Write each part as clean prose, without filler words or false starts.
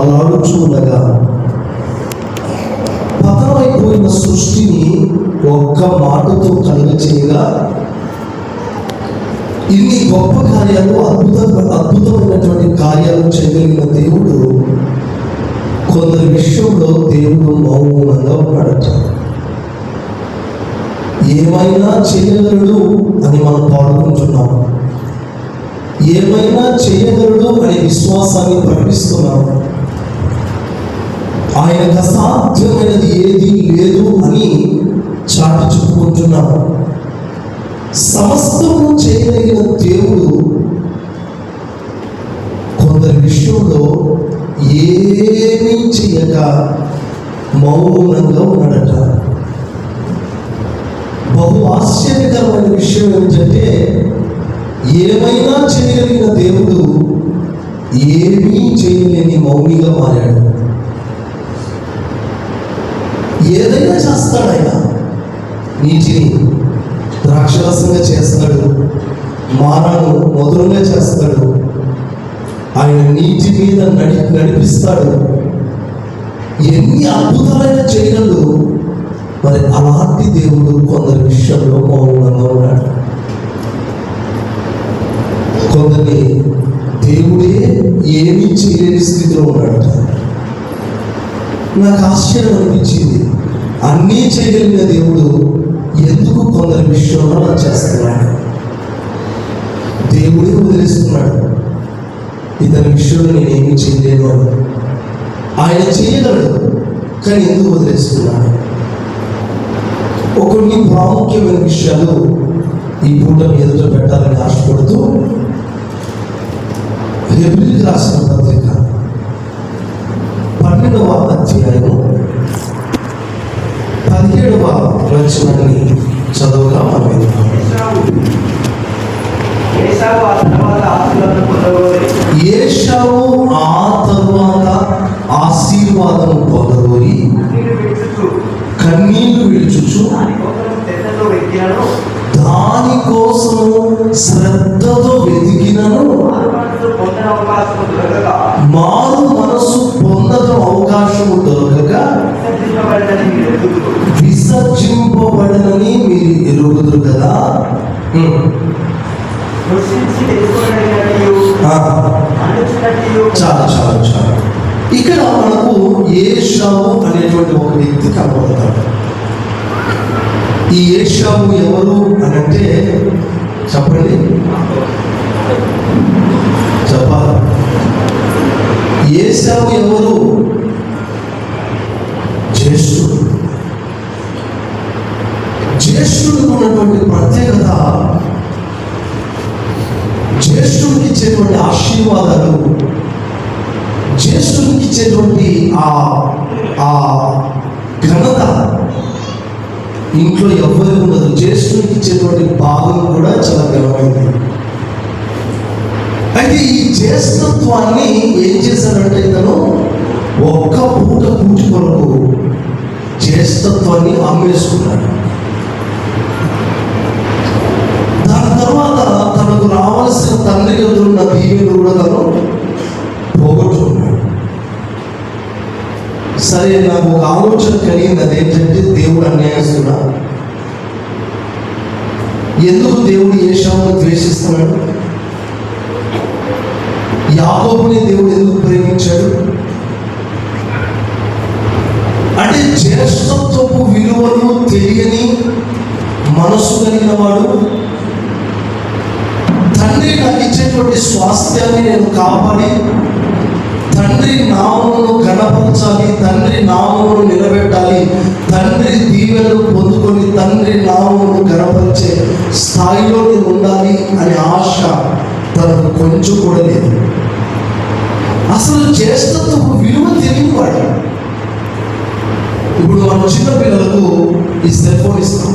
పోరాడుచుండగా పతనమైపోయిన సృష్టిని ఒక్క మాటతో కలుగచేయగా ఇన్ని గొప్ప కార్యాలు, అద్భుతమైనటువంటి కార్యాలు చేయగలిగిన దేవుడు కొందరి విషయంలో దేవుడు మౌనంగా ఉన్నాడట. ఏమైనా చేయగలడు అని మనం పాడుకుంటున్నాం, ఏమైనా చేయగలడు అనే విశ్వాసాన్ని ప్రకటిస్తున్నాం. ఆయనకు అసాధ్యమైనది ఏది లేదు అని చాటి చెప్పుకుంటున్నాం. సమస్తము చేయగలిగిన దేవుడు కొందరి విషయంలో ఏమీ చేయక మౌనంగా ఉన్నాడట. బహు ఆశ్చర్యకరమైన విషయం ఏమిటంటే, ఏమైనా చేయగలిగిన దేవుడు ఏమీ చేయలేని మౌనిగా మారాడు. ఏదైనా చేస్తాడు ఆయన. నీటిని ద్రాక్షరసంగా చేస్తాడు, మానను మధురంగా చేస్తాడు, ఆయన నీటి మీద నడిపిస్తాడు. ఎన్ని అద్భుతాలైనా చేయగలడు. మరి అలాంటి దేవుడు కొందరి విషయంలో మౌనంగా ఉన్నాడు. కొందరిని దేవుడే ఏమీ చేయలేని స్థితిలో ఉన్నాడు. నాకు ఆశ్చర్యం అనిపించింది, అన్నీ చేయగలిగిన దేవుడు ఎందుకు కొందరి విషయంలో అలా చేస్తున్నాడు? దేవుడే వదిలేస్తున్నాడు. ఇతని విషయంలో నేనేమీ చేయలేను. ఆయన చేయగలడు, కానీ ఎందుకు వదిలేస్తున్నాడు? కొన్ని ప్రాముఖ్యమైన విషయాలు ఈ పూట ఎదుట పెట్టాలని ఆశపడుతూ, హెబ్రీయులకు రాసిన పత్రిక 12వ అధ్యాయము 17వ వచనాన్ని చదవగా మనం ఏశావు ఆ తరువాత ఆశీర్వాదం పొందబోయి కన్నీళ్లు విడుచుచు దానికోసము శ్రద్ధతో వెతికినను మారు మనసు పొందడం అవకాశము దొరకక విసర్జింపబడనని మీరు ఎరుగుదురు కదా. చాలా చాలా చాలా ఇక్కడ మనకు ఏశావు అనేటువంటి ఒక వ్యక్తి కనబడతాడు. ఈ ఏశావు ఎవరు అని అంటే చెప్పండి, చెప్పాలి. ఏశావు ఎవరు? జ్యేష్ఠుడు. జ్యేష్ఠుడికి ఉన్నటువంటి ప్రత్యేకత, జ్యేష్ఠుడికి ఇచ్చేటువంటి ఆశీర్వాదాలు, జ్యేష్ఠుడికి ఇచ్చేటువంటి ఆ ఘనత ఇంట్లో ఎవరికి ఉండదు. జ్యేష్ఠుడికి ఇచ్చేటువంటి భాగం కూడా చాలా ఘనమైంది. అయితే ఈ జ్యేష్ఠత్వాన్ని ఏం చేశాడంటే, ఇతను ఒక్క పూట పూటి కొరకు జ్యేష్ఠత్వాన్ని అమ్మేసుకున్నాడు. దాని తర్వాత తనకు రావాల్సిన తండ్రి ఎదురున్న దీవెనలు కూడా తను పోగొట్టుకున్నాడు. సరే, నాకు ఒక ఆలోచన కలిగింది. అదేంటంటే, దేవుడు అన్యాయస్తుడా? ఎందుకు దేవుడు ఏశావును ద్వేషిస్తున్నాడు? యాకోబుని దేవుడు ఎందుకు ప్రేమించాడు? అంటే జ్యేష్ఠత్వపు విలువను తెలియని మనసు కలిగిన వాడు, తండ్రి నాకు ఇచ్చేటువంటి స్వాస్థ్యాన్ని నేను కాపాడి తండ్రి నామమును ఘనపరచాలి, తండ్రి నామమును నిలబెట్టాలి, తండ్రి దీవెనలు పొందుకొని తండ్రి నామమును ఘనపరిచే స్థాయిలో నేను ఉండాలి అనే ఆశ తనకు కొంచెం కూడా లేదు. అసలు జ్యేష్ఠత్వపు విలువ తెలియనివాడు. ఇప్పుడు మనం చిన్న పిల్లలకు ఈ సెల్ ఫోన్ ఇస్తాం.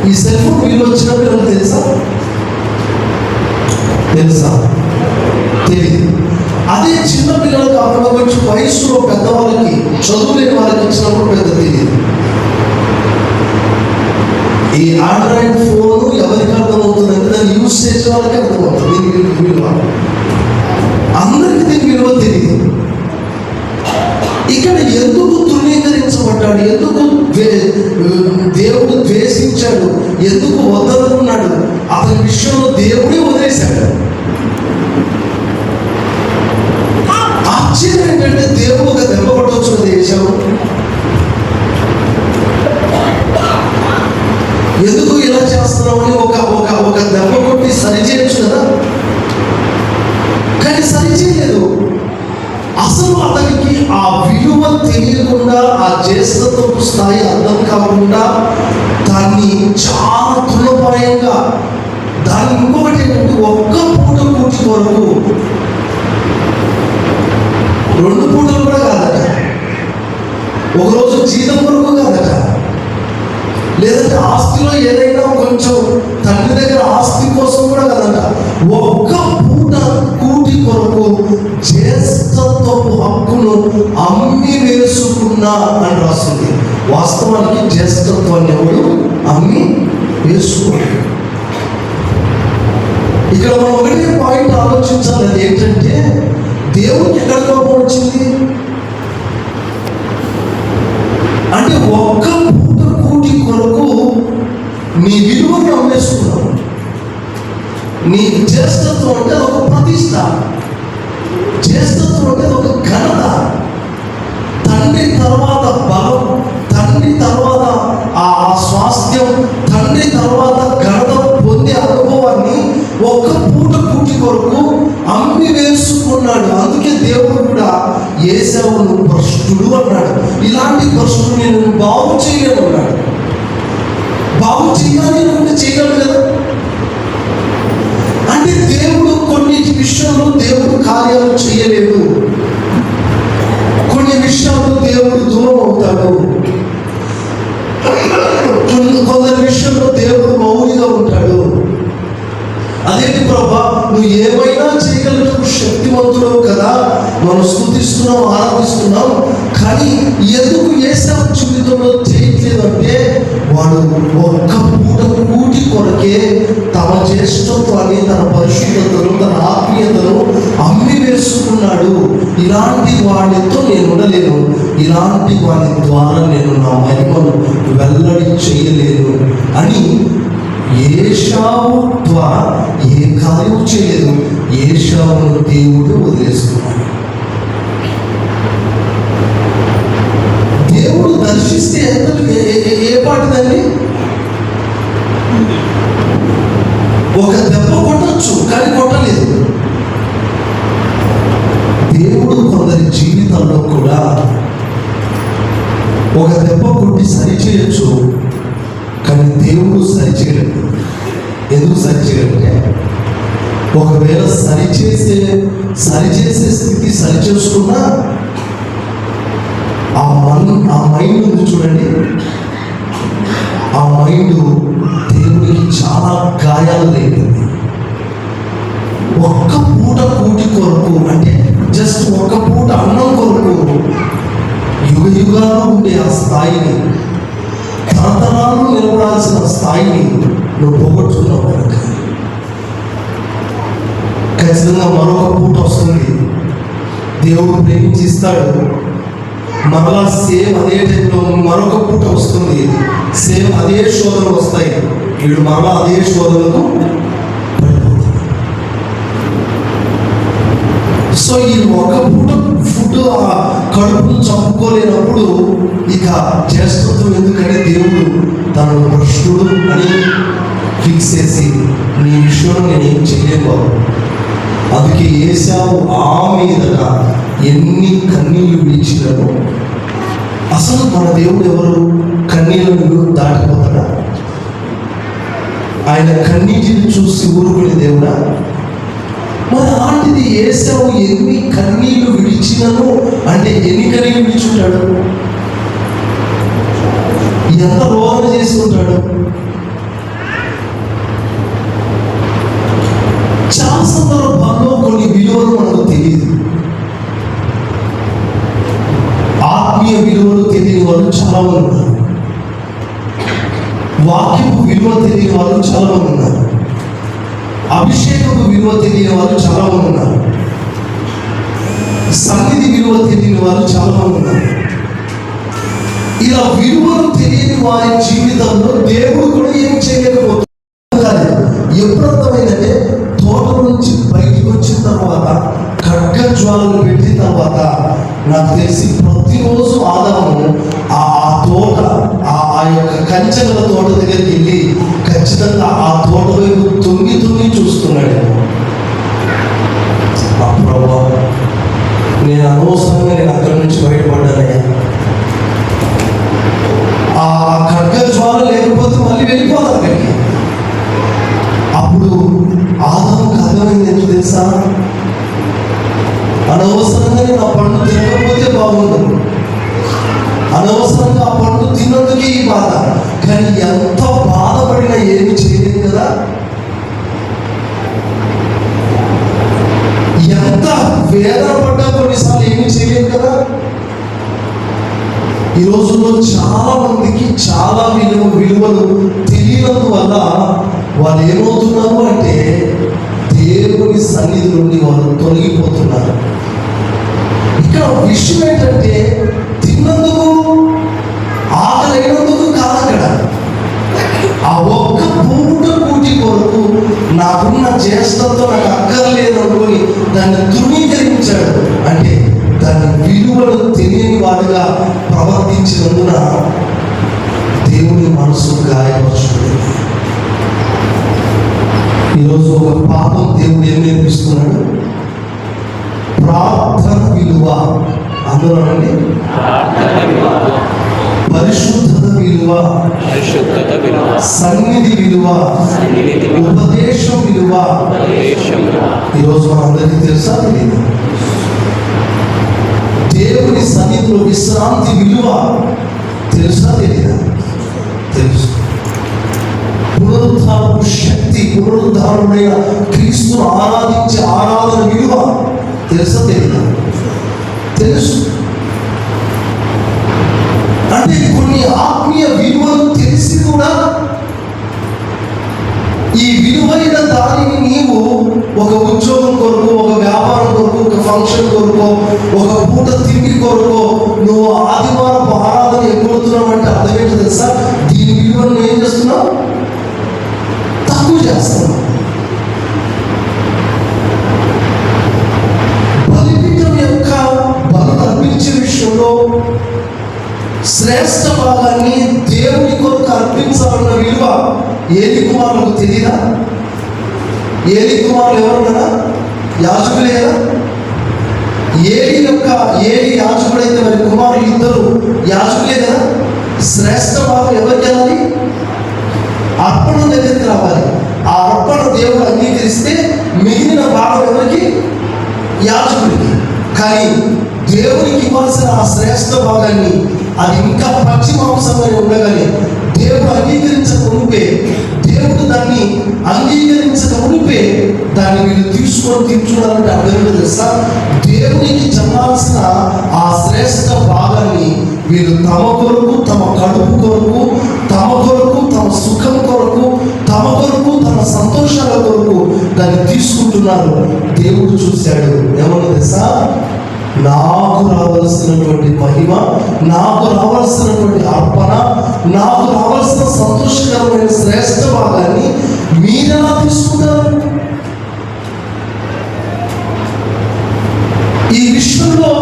ఈ సెల్ ఫోన్ విలువ చిన్న పిల్లలకు తెలుసా? తెలియదు. అదే చిన్న పిల్లలకు అప్పుడు కొంచెం వయసులో పెద్దవాళ్ళకి, చదువులేని వాళ్ళకి ఇచ్చినప్పుడు పెద్ద తెలియదు. ఈ ఆండ్రాయిడ్ ఫోన్ ఎవరికి అర్థమవుతుందంటే దాన్ని యూజ్ చేసే వాళ్ళకి అర్థమవుతుంది. అందరికీ ఆ విలువ తెలియకుండా, ఆ జ్యేష్ఠత్వపు స్థాయి అర్థం కాకుండా దాన్ని చాలా తృణప్రాయంగా, దాన్ని ఇంకొకటి ఏంటంటే ఒక్క పూట కూటి కొరకు, 2 పూటలు కూడా కాదట, ఒకరోజు జీతం కొరకు కాదట, లేదంటే ఆస్తిలో ఏదైనా కొంచెం తండ్రి దగ్గర ఆస్తి కోసం కూడా కాదట, ఒక్క పూట కూటి కొరకు జ్యేష్ఠత్వపు హక్కును అమ్మి వేసుకున్నా అని రాస్తుంది. వాస్తవానికి జ్యేష్ఠత్వాన్ని ఎవడు అమ్మి వేసుకోవాలి. ఇక్కడ మనం ఒకటే పాయింట్ ఆలోచించాలి, అది ఏంటంటే దేవునికి ఎక్కడ కోపం వచ్చింది అంటే ఒక్క పూట కూటి కొరకు నీ విలువను అమ్మేసుకున్నావు. నీ జ్యేష్ఠత్వం అంటే ఒక ప్రతిష్ట, జ్యేష్ఠత్వం అంటే ఒక ఘనత, తండ్రి తర్వాత బలం, తండ్రి తర్వాత ఆ స్వాస్థ్యం, తండ్రి తర్వాత ఘనత పొందే అనుభవాన్ని ఒక్క పూట కూటి కొరకు అమ్మి వేసుకున్నాడు. అందుకే దేవుడు కూడా ఏశావును భ్రష్టుడు అన్నాడు. ఇలాంటి భ్రష్టుడు నేను బాగు చేయలేను అన్నాడు. బాగు చేయాలి అంటే చేయగలడు కదా. అంటే దేవుడు కొన్ని విషయంలో దేవుడు కార్యాలు చేయలేడు, కొన్ని విషయాల్లో దేవుడు దూరం అవుతాడు, కొందరి విషయంలో దేవుడు మౌనిగా ఉంటాడు. అదేంటి ప్రభా, నువ్వు ఏమైనా చేయగలటకు శక్తివంతుడు కదా, మనం స్తుతిస్తున్నాం, ఆరాధిస్తున్నాం, కానీ ఎందుకు ఏశావు జీవితంలో చేయట్లేదు అంటే వాడు ఒక్క పూట కూటి కొరకే తమ జ్యేష్ఠత్వాన్ని, తన పరిశుద్ధతను, తన ఆత్మీయతను అమ్మి వేసుకున్నాడు. ఇలాంటి వాడితో నేను ఉండలేను, ఇలాంటి వాడి ద్వారా నేను నా మహిమను వెల్లడి చేయలేను అని ఏశావు ద్వారా ఏ కార్యం చేయలేదు. ఏశావును దేవుడు వదిలేసుకున్నాడు. దేవుడు దర్శిస్తే ఎంత ఏ పాటిదండి, ఒక దెబ్బ కొట్టచ్చు కానీ కొట్టలేదు. దేవుడు కొందరి జీవితంలో కూడా ఒక దెబ్బ కొట్టి సరిచేయచ్చు, కానీ దేవుడు సరిచేయలేదు. ఎందుకు సరిచేయాలంటే ఒకవేళ సరిచేసే స్థితి సరిచేసుకున్నా ఆ మైండ్ ఉంది చూడండి, ఆ మైండ్ దేవుడికి చాలా గాయాలు లేపింది. ఒక్క పూట కూటి కొరకు అంటే జస్ట్ ఒక్క పూట అన్నం కొరకు యుగ యుగాలు ఉండే ఆ స్థాయిని, తరతరాలు నిలబడాల్సిన స్థాయిని నువ్వు పోగొట్టుకున్నావు కనుక ఖచ్చితంగా మరొక పూట వస్తుంది. దేవుడు ప్రేమించిస్తాడు, మరలా సేమ్ అదే టైంలో మరొక పూట వస్తుంది, సేమ్ అదే శోధనలు వస్తాయి, వీడు మరలా అదే శోధనకు పడిపోతుంది. సో ఈ ఒక పూట ఫుడ్ ఆ కడుపును చంపుకోలేనప్పుడు ఇక జ్యేష్ఠత్వం ఎందుకంటే దేవుడు తనను భ్రష్టుడు అని ఫిక్స్ చేసి నీ విషయంలో నేనేం చేయలేను. అందుకే ఏశావు ఆ మీదట ఎన్ని కన్నీళ్లు విడిచినారో. అసలు మన దేవుడు ఎవరు? కన్నీళ్లను దాటిపోతాడా? ఆయన కన్నీటిని చూసి ఊరుకునే దేవుడా? మరి అలాంటిది ఏశావు ఎన్ని కన్నీళ్లు విడిచినను అంటే ఎన్ని కన్నీళ్లు విడిచుంటాడు, ఎంత రోదన చేసి ఉంటాడు. చాలా సందర్భాల్లో కొన్ని విలువలు మనకు తెలియదు, ఆత్మీయ విలువలు తెలియని వాళ్ళు చాలా మంది ఉన్నారు, వాక్యపు విలువ తెలియని వాళ్ళు చాలా మంది ఉన్నారు, అభిషేకపు విలువ తెలియని వాళ్ళు చాలా మంది ఉన్నారు, సన్నిధి విలువ తెలియని వాళ్ళు చాలా మంది ఉన్నారు. ఇలా విలువలు తెలియని వారి జీవితంలో దేవుడు కూడా ఏం చేయలేకపోతున్నారు. ఎప్పుడు అర్థమైందంటే తోట నుంచి బయటకు వచ్చిన తర్వాత, ఖడ్గ జ్వాలలు పెట్టిన తర్వాత నాకు తెలిసి ప్రతిరోజు ఆదాము ఆ తోట ఆ యొక్క కంచెల తోట దగ్గరికి వెళ్ళి ఖచ్చితంగా ఆ తోట వైపు తొంగి చూస్తున్నాడు. ప్రభా, నేను అనవసరంగా అక్కడి నుంచి అనవసరంగానే నా పండు తినకపోతే బాగుండదు, అనవసరంగా ఆ పండు తిన్నందుకే ఈ బాధ. కానీ ఎంత బాధపడినా ఏమి చేయలేదు కదా, ఎంత వేదన పడ్డా కొన్నిసార్లు ఏమి చేయలేదు కదా. ఈ రోజుల్లో చాలా మందికి చాలా విలువలు తెలియనందువల్ల వాళ్ళు ఏమవుతున్నారు అంటే దేవుని సన్నిధి నుండి వాళ్ళు తొలగిపోతున్నారు. ఇక్కడ విషయం ఏంటంటే తిన్నందుకు ఆకలైనందుకు కాదు, అక్కడ ఆ ఒక్క పూట కూటి కొరకు నాకున్న జ్యేష్ఠతో నాకు అక్కర్లేదు అనుకొని దాన్ని ధృవీకరించాడు. అంటే దాని విలువను తెలియని వాడుగా ప్రవర్తించినందున దేవుని మనసు గాయపరుచుకుంది. ఈరోజు ఒక పాపం దేవుడు ఏం నేర్పిస్తున్నాడు? ప్రార్థన విలువ, అందులోనండి పరిశుద్ధత విలువ, సన్నిధి విలువ, ఉపదేశం విలువ. ఈరోజు మనందరికీ తెలుసా తెలియదు? దేవుని సన్నిధిలో విశ్రాంతి విలువ తెలుసా తెలియదా? తెలుసు. పునరుద్ధారపు శక్తి, పునరుద్ధారుడైన క్రీస్తును ఆరాధించే ఆరాధన విలువ తెలుసా తెలియదా? తెలుసు. అంటే కొన్ని ఆత్మీయ విలువలు తెలిసి కూడా ఈ విలువైన దానిని నీవు ఒక ఉద్యోగం కొరకు, ఒక వ్యాపారం కొరకు, ఒక ఫంక్షన్ కొరకు, ఒక పూట తిండి కొరకు నువ్వు ఆదివారపు ఆరాధన ఎగొడుతున్నావు అంటే అర్థం ఏంటో తెలుసా? దీని విలువను ఏం చేస్తున్నావు? తక్కువ చేస్తున్నావు. బలిపీఠం యొక్క బలు అర్పించే విషయంలో శ్రేష్ఠ భాగాన్ని దేవుని కొరకు అర్పించాలన్న విలువ ఏలి కుమారులకు తెలియదా? ఏలి కుమారులు ఎవరు కదా? యాజకులే కదా. ఏలి యాజకుడైతే మరి కుమారులు ఇద్దరు యాజకులే కదా. శ్రేష్ఠ భాగం ఎవరికి వెళ్ళాలి? అర్పణ దగ్గరికి రావాలి. ఆ అర్పణ దేవుడు అంగీకరిస్తే మిగిలిన భాగం ఎవరికి? యాజకుడికి. కానీ దేవునికి ఇవ్వాల్సిన ఆ శ్రేష్ఠ భాగాన్ని అది ఇంకా పచ్చి మాంసంగా ఉండగానే దేవుడు అంగీకరించక మునిపే, దేవుడు దాన్ని అంగీకరించక మునిపే దాన్ని వీళ్ళు తీసుకొని తింటున్నారంటే అర్థం ఏంటో తెలుసా? దేవునికి చెందాల్సిన ఆ శ్రేష్ఠ భాగాన్ని వీళ్ళు తమ కొరకు, తమ కడుపు కొరకు, తమ కొరకు, తమ సుఖం కొరకు, తమ కొరకు, తమ సంతోషాల కొరకు దాన్ని తీసుకుంటున్నారు. దేవుడు చూశాడు, ఏమన్నా తెలుసా? నాకు రావాల్సినటువంటి మహిమ, నాకు రావాల్సినటువంటి అర్పణ, నాకు రావాల్సిన సంతోషకరమైన శ్రేష్ఠ భాగాన్ని మీరెలా తీసుకుంటారు? ఈ విషయంలో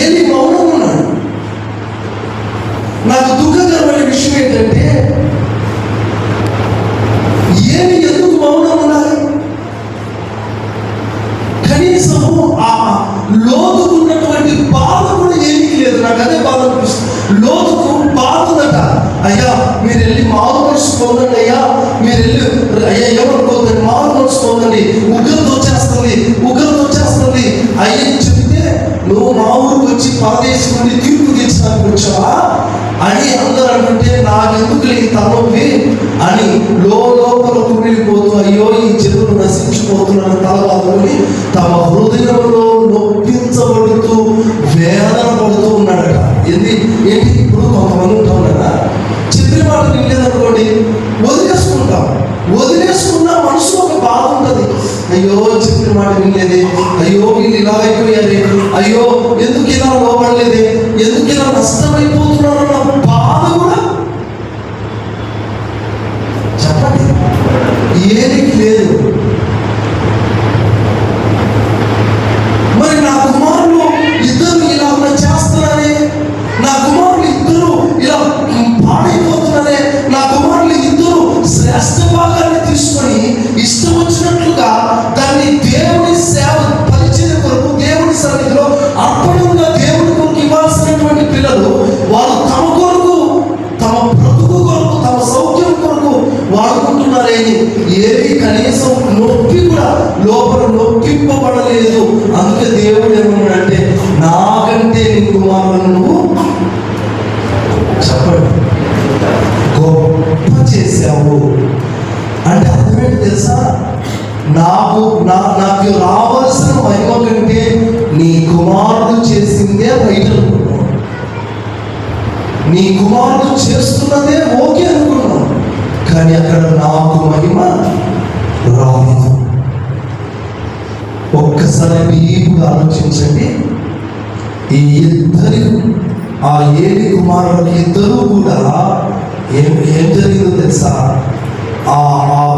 ఏలి మౌనం ఉన్నాడు. నాకు దుఃఖకరమైన విషయం ఏంటంటే ఏలి ఎందుకు మౌనం ఉండాలి? కనీసము ఆ లోతుకు ఉన్నటువంటి బాధ కూడా ఏమీ లేదు. నాకు అదే బాధ అనిపిస్తుంది. లోతుకు బాధ ఉందట. అయ్యా మీరు వెళ్ళి మారు మనసు పొందండి, అయ్యా మీరు వెళ్ళి అయ్యా ఏమనుకోదండి, మారు మనసు పొందండి, ఉగ్రత వచ్చేస్తుంది అయ్యని చెప్తే నువ్వు మా ఊరికి వచ్చి పరదేశం నుండి తీర్పు తీర్చడానికి వచ్చావా అని అందరూ అంటుంటే నాకెందుకు ఈ తలనొప్పి అని లోపల కుమిలిపోతూ అయ్యో ఈ జనులు నశించిపోతున్నారని తలబాదుకొని తమ హృదయంలో నొప్పించబడుతూ వేదన పడుతూ ఉన్నాడట. ఏంటి ఇప్పుడు కొంతమంది ఉంటాం కదా, చెప్పిన మాట వినలేదనుకోండి వదిలేసుకున్నా మనసు ఒక బాధ ఉంటుంది. అయ్యో చెప్పిన మాట వినలేదే, అయ్యో వీళ్ళు ఇలా అయిపోయారే, అయ్యో ఎందుకు ఇలా లోపడలేదే, ఎందుకు ఇలా నష్టమైపోతున్నారన్న బాధ కూడా చెప్పండి ఏనికి లేదు. మరి నా కుమారులు ఇద్దరు ఇలా చేస్తున్నారే, నా కుమారులు ఇద్దరు ఇలా పాడైపోతున్నారే, నా కుమారులు ఇద్దరు శ్రేష్ఠ భాగాన్ని తీసుకొని ఇష్టం వచ్చినట్లుగా దాన్ని దేవుని సేవ పరిచయం కొరకు, దేవుని లేదు. అందుకే దేవుడు ఏమన్నాడంటే, నాకంటే నీ కుమారులను నువ్వు చెప్పండి గొప్ప చేశావు అంటే అర్థమేంటి తెలుసా? నాకు రావాల్సిన మహిమ కంటే నీ కుమారుడు చేసిందే రైట్ అనుకున్నాను. నీ కుమారుడు చేస్తున్నదే ఓకే అనుకున్నాను. కానీ అక్కడ నాకు మహిమ రాలేదు. ఒక్కసారి డీప్గా ఆలోచించండి. ఈ ఇద్దరు ఆ ఏలి కుమారులు ఇద్దరూ కూడా ఏం జరిగిందో తెలుసా? ఆ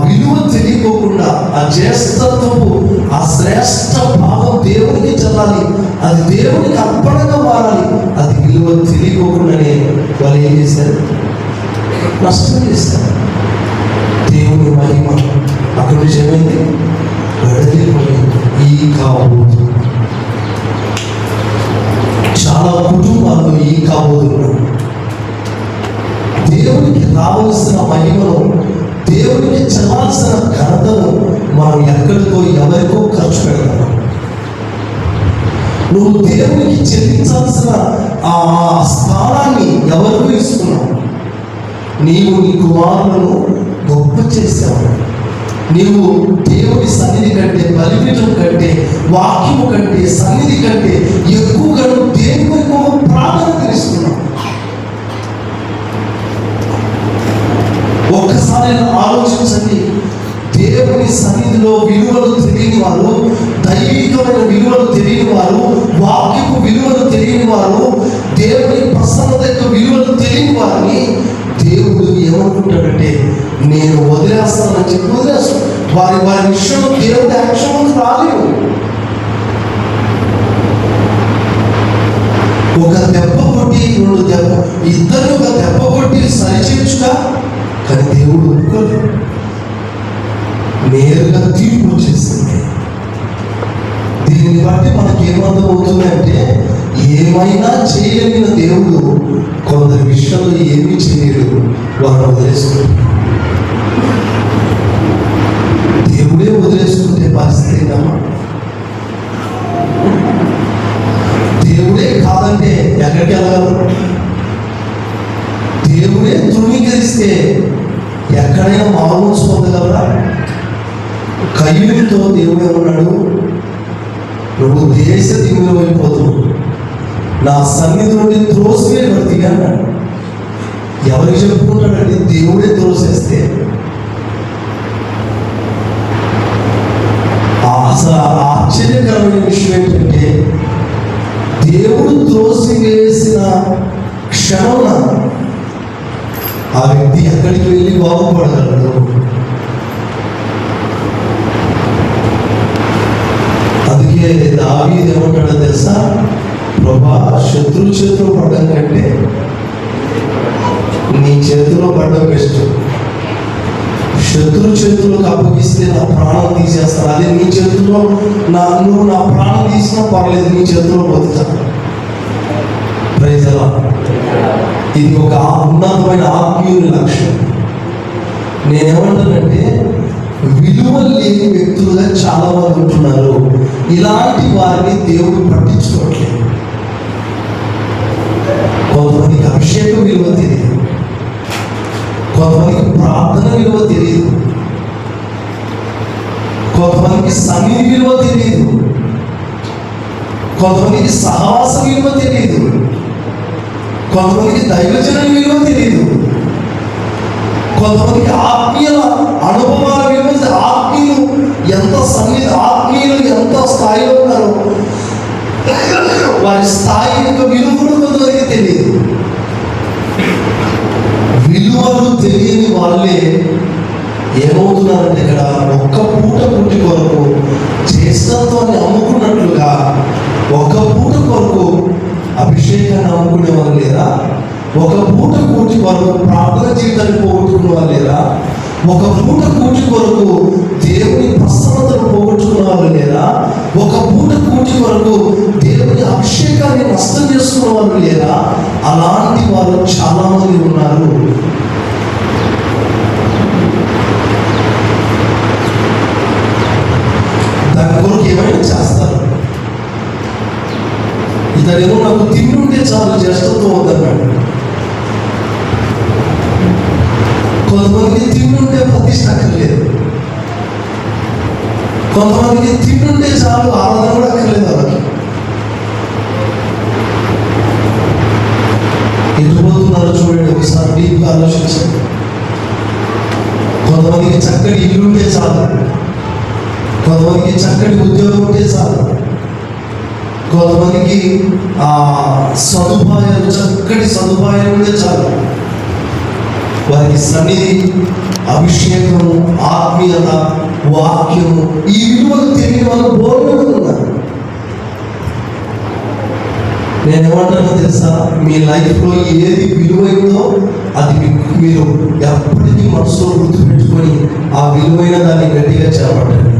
విలువ తెలియకోకుండా, ఆ జ్యేష్ఠత్వపు ఆ శ్రేష్ఠ భావం దేవునికి చెల్లాలి, అది దేవునికి అర్పణగా మారాలి. అది విలువ తెలియకోకుండానే వాళ్ళు ఏం చేశారు? నష్టం చేశారు. దేవుని మహిమ అక్కడి నుంచి ఏమైంది? వెడలిపోయింది. ఈ కాబోదు చాలా కుటుంబాల్లో ఈ కాబోతున్నారు. దేవునికి రావాల్సిన మహిమను, దేవునికి చెల్లాల్సిన ఘనతను మనం ఎక్కడికో ఎవరికో ఖర్చు పెడతాం. నువ్వు దేవునికి చెల్లించాల్సిన ఆ స్థానాన్ని ఎవరికో ఇస్తున్నావు. నీవు నీ కుమారులను గొప్ప చేశావు. నీవు దేవుని సన్నిధి కంటే, బలిపీఠం కంటే, వాక్యము కంటే, సన్నిధి కంటే ఎక్కువగా దేని వరకు ప్రాధాన్యత ఇస్తున్నావు. ఒక్కసారి ఆలోచించండి. దేవుని సన్నిధిలో విలువలు తెలియని వారు, దైవికమైన విలువలు తెలియని వారు, వాక్యపు విలువలు తెలియని వారు, దేవుని ప్రసన్నత యొక్క విలువలు తెలియని వారిని దేవుడు ఏమనుకుంటాడంటే, నేను వదిలేస్తానని చెప్పి వదిలేస్తాను. వారి విషయంలో దేవుడి యాక్షన్ రాలేదు. ఒక దెబ్బ కొట్టి, రెండు దెబ్బ, ఇద్దరు ఒక దెబ్బ కొట్టి సరిచేర్చుగా, కానీ దేవుడు ఒప్పుకోలేదు. నేరుగా తీర్పు వచ్చేసింది. దీన్ని బట్టి మనకి ఏమర్థం అవుతుంది అంటే, ఏమైనా చేయగలిగిన దేవుడు కొందరి విషయంలో ఏమీ చేయలేడు, వారు వదిలేసుకుంటారు. దేవుడే వదిలేసుకుంటే పరిస్థితి ఏంటమ్మా? దేవుడే కాదంటే ఎక్కడికి వెళ్ళగలరు? దేవుడే ధృవీకరిస్తే ఎక్కడైనా మామూలు పొందగలరా? కయ్యూనితో దేవుడు ఏమన్నాడు? నువ్వు దేశ దిగులు అయిపోతావు, నా సన్నిధి నుండి త్రోసివేయబడితే అన్నాడు. ఎవరికి చెప్పుకుంటాడండి? దేవుడే త్రోసేస్తే. అసలు ఆశ్చర్యకరమైన విషయం ఏంటంటే, దేవుడు త్రోసివేసిన క్షణం ఆ వ్యక్తి ఎక్కడికి వెళ్ళి బాగుపడగలడు? అందుకే దావీదు ఏమంటాడో తెలుసా? ప్రభా, శత్రు చేతిలో పడ్డం కంటే నీ చేతిలో పడ్డం బెస్ట్. శత్రు చేతులకు అప్పగిస్తే నా ప్రాణం తీసేస్తాను. అదే నీ చేతిలో నువ్వు నా ప్రాణం తీసినా పర్లేదు, నీ చేతిలో బతుకుతా. ప్రైజ్ ఎలా? ఇది ఒక ఉన్నతమైన ఆత్మీయుని లక్ష్యం. నేనేమంటానంటే, విలువ లేని వ్యక్తులుగా చాలా మంది ఉంటున్నారు. ఇలాంటి వారిని దేవుడు పట్టించుకోవట్లేదు. కొంతమందికి అభిషేకం విలువ తెలియదు, కొంతమందికి ప్రార్థన విలువ తెలియదు, కొంతమందికి సన్నిధి విలువ తెలియదు, కొంతమందికి సహవాస విలువ తెలియదు, కొంతమందికి దైవజనం విలువ తెలియదు, కొంతమందికి ఆత్మీయ అనుభవాల విలువ. ఆత్మీయులు ఎంత సన్నిధి, ఆత్మీయులు ఎంత స్థాయిలో ఉన్నారో వారి స్థాయి యొక్క విలువ కూడా కొంతమందికి తెలియదు. విలువలు తెలియని వాళ్ళే ఏమవుతున్నారంటే, ఇక్కడ ఒక్క పూట పుట్టి కొరకు జ్యేష్ఠత్వాన్ని అమ్ముకున్నట్లుగా ఒక పూట కొరకు అభిషేకాన్ని అమ్ముకునే వాళ్ళు లేదా? ఒక పూట కూర్చి కొరకు ప్రార్థన జీవితాన్ని పోగొట్టుకునే వాళ్ళు లేదా? ఒక పూట కూర్చి కొరకు దేవుని ప్రసన్నతను పోగొట్టుకున్న వాళ్ళు లేదా? ఒక పూట కూర్చి కొరకు దేవుని అభిషేకాన్ని నష్టం చేసుకున్న వాళ్ళు లేదా? అలాంటి వాళ్ళు చాలా మంది ఉన్నారు. దాని కొరకు ఏమైనా చేస్తారు. కొందరేమో నాకు తిండుంటే చాలు జ్యేష్ఠత్వం వద్దన్నాడు. కొంతమందికి తిండుంటే ప్రతిష్ట అక్కర్లేదు. కొంతమందికి తిండుంటే చాలు ఆరాధన కూడా అక్కర్లేదు. వాళ్ళకి ఎటుపోతున్నారో చూడండి, ఒకసారి డీప్గా ఆలోచించండి. కొంతమందికి చక్కటి ఇల్లు ఉంటే చాలు, కొంతమందికి చక్కటి ఉద్యోగం ఉంటే చాలు, కొంతమందికి సదుపాయాలు చక్కటి సదుపాయాలు ఉంటే చాలు. వారికి సన్నిధి, అభిషేకము, ఆత్మీయత, వాక్యము, ఈ విలువలు తెలియని వాళ్ళు బోర్డు ఉన్నారు. నేనేమంటానో తెలుసా, మీ లైఫ్లో ఏది విలువైందో అది మీరు ఎప్పటికీ మనసులో గుర్తుపెట్టుకొని ఆ విలువైన దాన్ని గట్టిగా చేపట్టండి.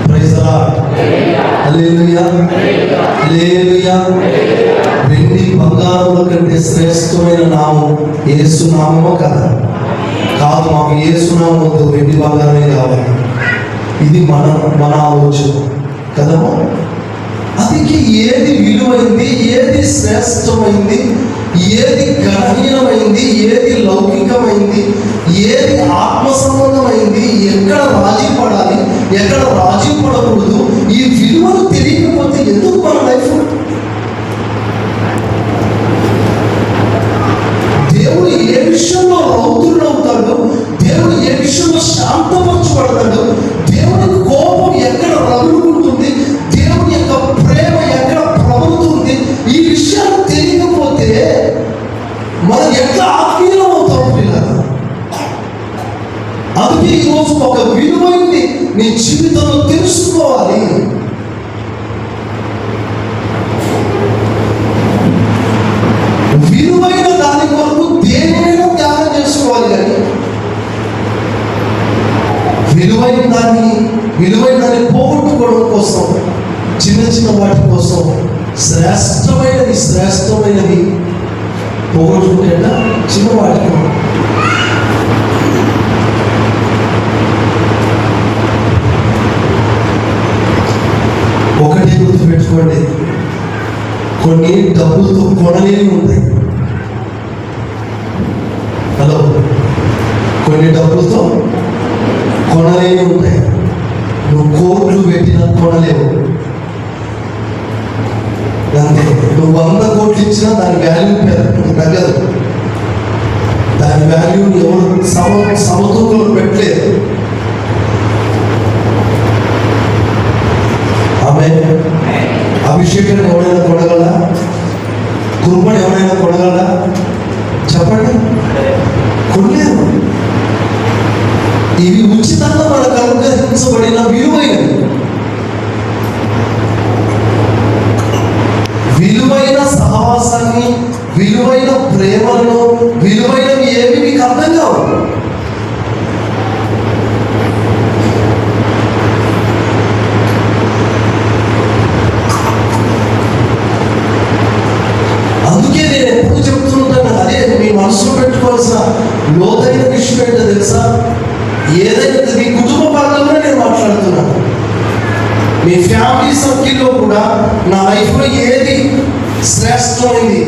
Praise the lord. Hallelujah, hallelujah. వెండి బంగారముల కంటే శ్రేష్టమైన నామం యేసు నామమో కదా? కాదు, మాకు యేసు నామం వద్దు, వెండి బంగారమే కావాలి. ఇది మన ఆలోచన కదమ్మా. అందుకే ఏది విలువైంది, ఏది శ్రేష్టమైంది, ఏది గణనీయమైంది, ఏది లౌకికమైంది, ఏది ఆత్మ సంబంధమైంది, ఎక్కడ రాజీ పడాలి, ఎక్కడ రాజీ పడకూడదు, ఈ విలువలు తెలియకపోతే ఎందుకు మన లైఫ్? దేవుడు ఏ విషయంలో రౌద్రుడవుతాడు, దేవుడు ఏ విషయంలో శాంతపరచబడతాడు, దేవుడి కోపం ఎక్కడ రగులుకుంటుంది, దేవుని యొక్క ప్రేమ ఎక్కడ ప్రబలుతుంది, ఈ విషయాలు తెలియకపోతే మనం ఎట్లా ఆత్మీయం అవుతాం పిల్లలు? అందుకే ఈరోజు ఒక విలువైంది నీ జీవితంలో తెలుసుకోవాలి. విలువైన దాని కొరకు దేనినైనా త్యాగం చేసుకోవాలి. కానీ విలువైన దాన్ని పోగొట్టుకోవడం కోసం, చిన్న చిన్న వాటి కోసం శ్రేష్టమైనది పోగొట్టుకుంటే చిన్న వాటికి ఒకటే గుర్తుపెట్టుకోండి, కొన్ని డబ్బులతో కొనలేని ఉంటాయి. హలో, కొన్ని డబ్బులతో కొనలేని ఉంటాయి. నువ్వు కోట్లు పెట్టినా కొనలేవు. అంతే, నువ్వు 100 కోట్లు ఇచ్చినా దాని వాల్యూ పెరగదు. దాని వాల్యూని ఎవరు సమతూకంలో పెట్టలేదు. ఆమె అభిషేకాన్ని ఎవరైనా కొనగలరా? కృపను ఎవరైనా కొనగలరా? చెప్పండి, కొనలేరు. ఇవి ఉచితంగా మనకు అనుగ్రహించబడిన విలువైనవి. విలువైన సహవాసాన్ని, విలువైన ప్రేమలను, విలువైనవి ఏమి మీకు అర్థం కావు. అందుకే నేను ఎప్పుడు చెప్తుంటాను, అదే మీ మనసులో పెట్టుకోవాల్సిన లోతైన విషయం ఏంటో తెలుసా? ఏదైనా మీ కుటుంబ భాగంలో నేను మాట్లాడుతున్నాను, మీ ఫ్యామిలీ సర్కిల్లో కూడా నా లైఫ్లో ఏది శ్రేష్టమైంది,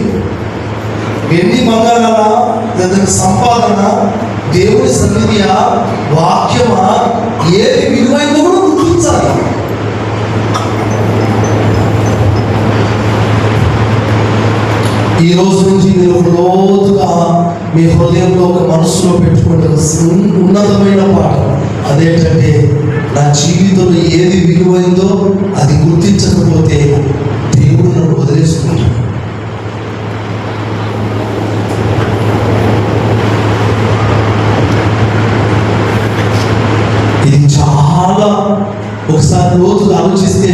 వెండి బంగారాలా, లేదా సంపాదన, దేవుని సన్నిధియా, వాక్యమా, ఏది విలువైందో కూడా గుర్తించాలి. ఈ రోజు నుంచి మీరు లోతుగా మీ హృదయంలో ఒక మనసులో పెట్టుకునే ఉన్నతమైన పాట అదేంటంటే, నా జీవితంలో ఏది విలువైందో అది గుర్తించకపోతే దేవుడు నన్ను వదిలేసుకుంటాడు. ఇది చాలా ఒకసారి లోతుగా ఆలోచిస్తే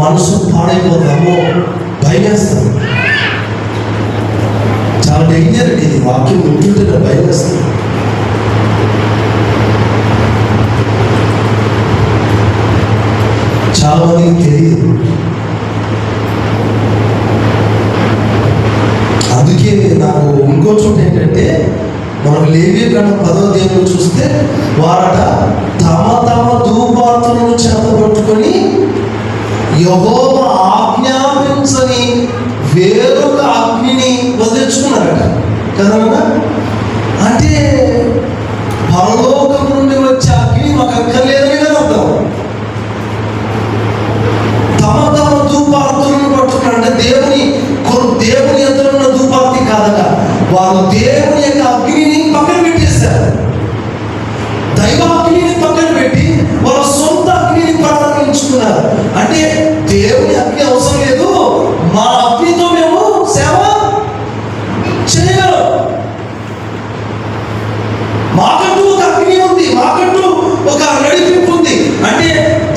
మనసు పాడైపోతామో భయం వేస్తాం. చాలా డేంజర్ అండి ఇది. వాక్యం వింటుంటే భయం వేస్తుంది. చాలా మందికి తెలియదు. అందుకే నాకు ఇంకో చోట ఏంటంటే, మనం లేవియకాండం 10వ అధ్యాయంలో చూస్తే వారట తమ తమ ధూపార్తులను చేతపట్టుకొని యెహోవా ఆజ్ఞాపించని వేరొక అగ్నిని వదిలించుకున్నారట కదా. అంటే పరలోకం నుండి వచ్చే అగ్ని మాకు అక్కర్లేదని కదా అర్థం. తమ తమ ధూపార్తులను పట్టుకున్నారు. అంటే దేవుని ఎదురు ఉన్న ధూపార్తి కాదట. వారు దేవుని యొక్క అగ్నిని పక్కన పెట్టేశారు. దైవ అగ్నిని పక్కన పెట్టి వాళ్ళ సొంత అగ్నిని ప్రారంభించుకున్నారు. అంటే దేవుని అగ్ని అవసరం లేదు, మా అగ్నితో మేము సేవ చేయగలం. మాకంటూ ఒక అగ్ని ఉంది, మాకంటూ ఒక నడిపింపు ఉంది. అంటే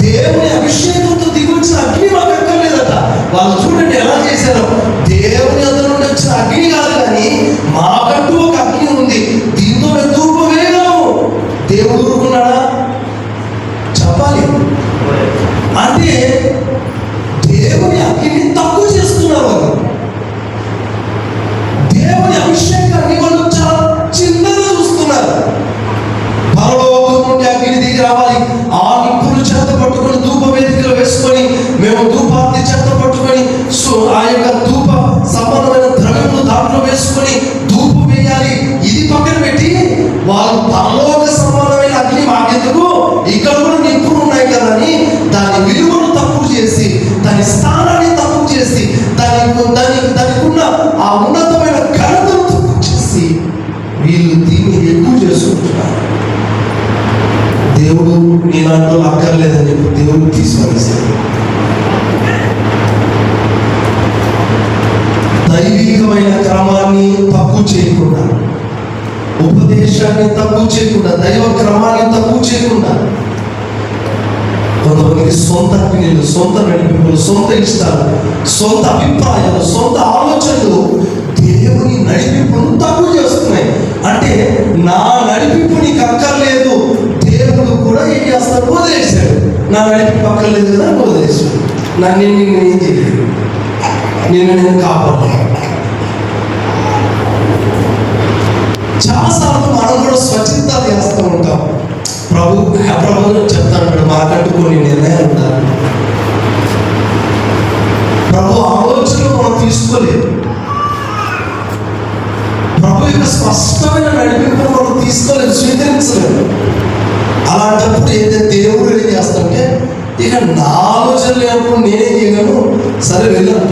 దేవుని అభిషేకంతో దిగొచ్చిన అగ్ని మాకు అక్కర్లేదట. వాళ్ళు చూడండి ఎలా చేశారో. దేవుని అందరి నుండి వచ్చిన అగ్ని కాదు, కానీ మాకంటూ ఒక అగ్ని ఉంది, దీంతో మేము ధూపం వేయగలము. దేవుడు ఊరుకున్నాడా? చెప్పాలి. అంటే దేవుని అగ్నిని తక్కువ చేస్తున్నారు వాళ్ళు. దేవుని అభిషేకాన్ని వాళ్ళు చాలా చిన్నగా చూస్తున్నారు. పరలోకం నుండి అగ్ని దిగి రావాలి. ఆ నిప్పులు చేత పట్టుకొని ధూప వేదికలు వేసుకొని, మేము ధూపాన్ని చేత పట్టుకొని ఆ యొక్క ధూప సంబంధమైన ద్రవ్యములు దాంట్లో వేసుకొని ధూపు వేయాలి. ఇది పక్కన పెట్టి వాళ్ళు పరలోక సంబంధమైన అగ్ని మాకెందుకు, ఇక్కడ కూడా నిప్పులు ఉన్నాయి కదా అని దాని విలువను తక్కువ చేసి, దాని స్థానాన్ని తక్కువ చేసి, దానికి ఉన్న ఆ ఉన్నతమైన ఘనతను తక్కువ చేసి వీళ్ళు దీన్ని ఎక్కువ చేసుకుంటున్నారు. దేవుడు నీలాంటి అక్కర్లేదని చెప్పి దేవుడు తీసుకొనిస్తాడు. దైవికమైన క్రమాన్ని తక్కువ చేయకుండా, ఉపదేశాన్ని తక్కువ చేయకుండా, దైవ క్రమాన్ని తక్కువ చేయకుండా, కొంతమందికి సొంత అగ్నిలు, సొంత నడిపింపులు, సొంత ఇష్టాలు, సొంత అభిప్రాయాలు, సొంత ఆలోచనలు దేవుని నడిపింపును తక్కువ చేస్తున్నాయి. అంటే నా నడిపింపు నీకు అక్కర్లేదు, దేవుడు కూడా ఏం చేస్తాడు, వదిలేశాడు. నా నడిపింపు అక్కర్లేదు కదా వదిలేశాడు. నేను ఏం చేయలేదు, నేను కాపాడలేదు. చాలాసార్లు మనం కూడా స్వచ్ఛత చేస్తూ ఉంటాం. ప్రభు చెప్తాడు, మాకంటూ కొన్ని నిర్ణయాలు ఉంటారు. ప్రభు ఆలోచనలు మనం తీసుకోలేదు. ప్రభు యొక్క స్పష్టమైన నడిపింపును మనం తీసుకోలేదు, స్వీకరించలేదు. అలాంటప్పుడు ఏదైతే దేవుడు ఏం చేస్తాడంటే, ఇక నా ఆలోచన లేనప్పుడు నేనేం చేయగలను, సరే వెళ్ళను.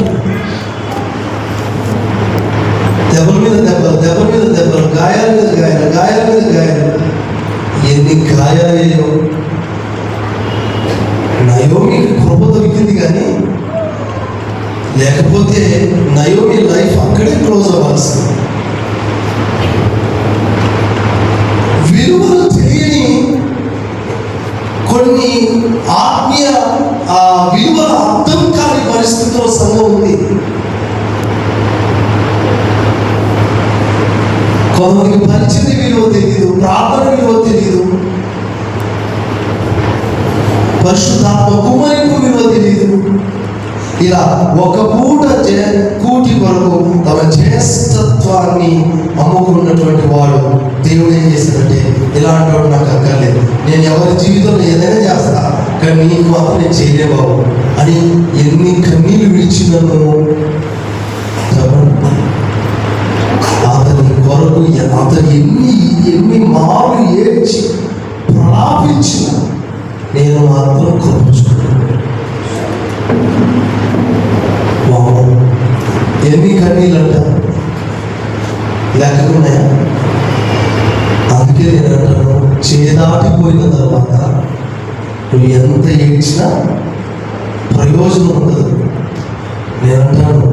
దెబ్బల మీద దెబ్బలు, దెబ్బల మీద దెబ్బలు, గాయాల మీద గాయాలు, గాయాల మీద గాయాలు. ఎన్ని గాయాలయ్యో. నయోమికి కృప దొరికింది, కానీ లేకపోతే నయోమి లైఫ్ అక్కడే క్లోజ్ అవ్వాల్సింది. విలువలు తెలియని కొన్ని ఆత్మీయ విలువల అర్థం కాని పరిస్థితిలో సంఘం ఉంది. కొంతమందికి పరిచయ విలువ తెలియదు, ప్రార్థన విలువ తెలియదు, పరిశుద్ధాత్మ కుమరింపు విలువ తెలియదు. ఇలా ఒక పూట కూటి కొరకు తమ జ్యేష్ఠత్వాన్ని అమ్ముకున్నటువంటి వాడు దేవుడు ఏం చేశాడంటే, ఇలాంటి వాడు నాకు అక్కర్లేదు, నేను ఎవరి జీవితంలో ఏదైనా చేస్తా, కానీ నీకు మాత్రం నేను చేయలేబావు అని ఎన్ని కన్నీళ్ళు విడిచినను అతని కొరకు అతను ఎన్ని మార్లు ఏడ్చి ప్రలాపించిన నేను మాత్రం కృపించుకున్నాను. ఎన్ని కన్నీళ్ళు అంట లేకున్నాయా? అందుకే నేను అంటాను, చేదాటిపోయిన తర్వాత నువ్వు ఎంత ఏడ్చినా ప్రయోజనం ఉండదు. నేనంటాను,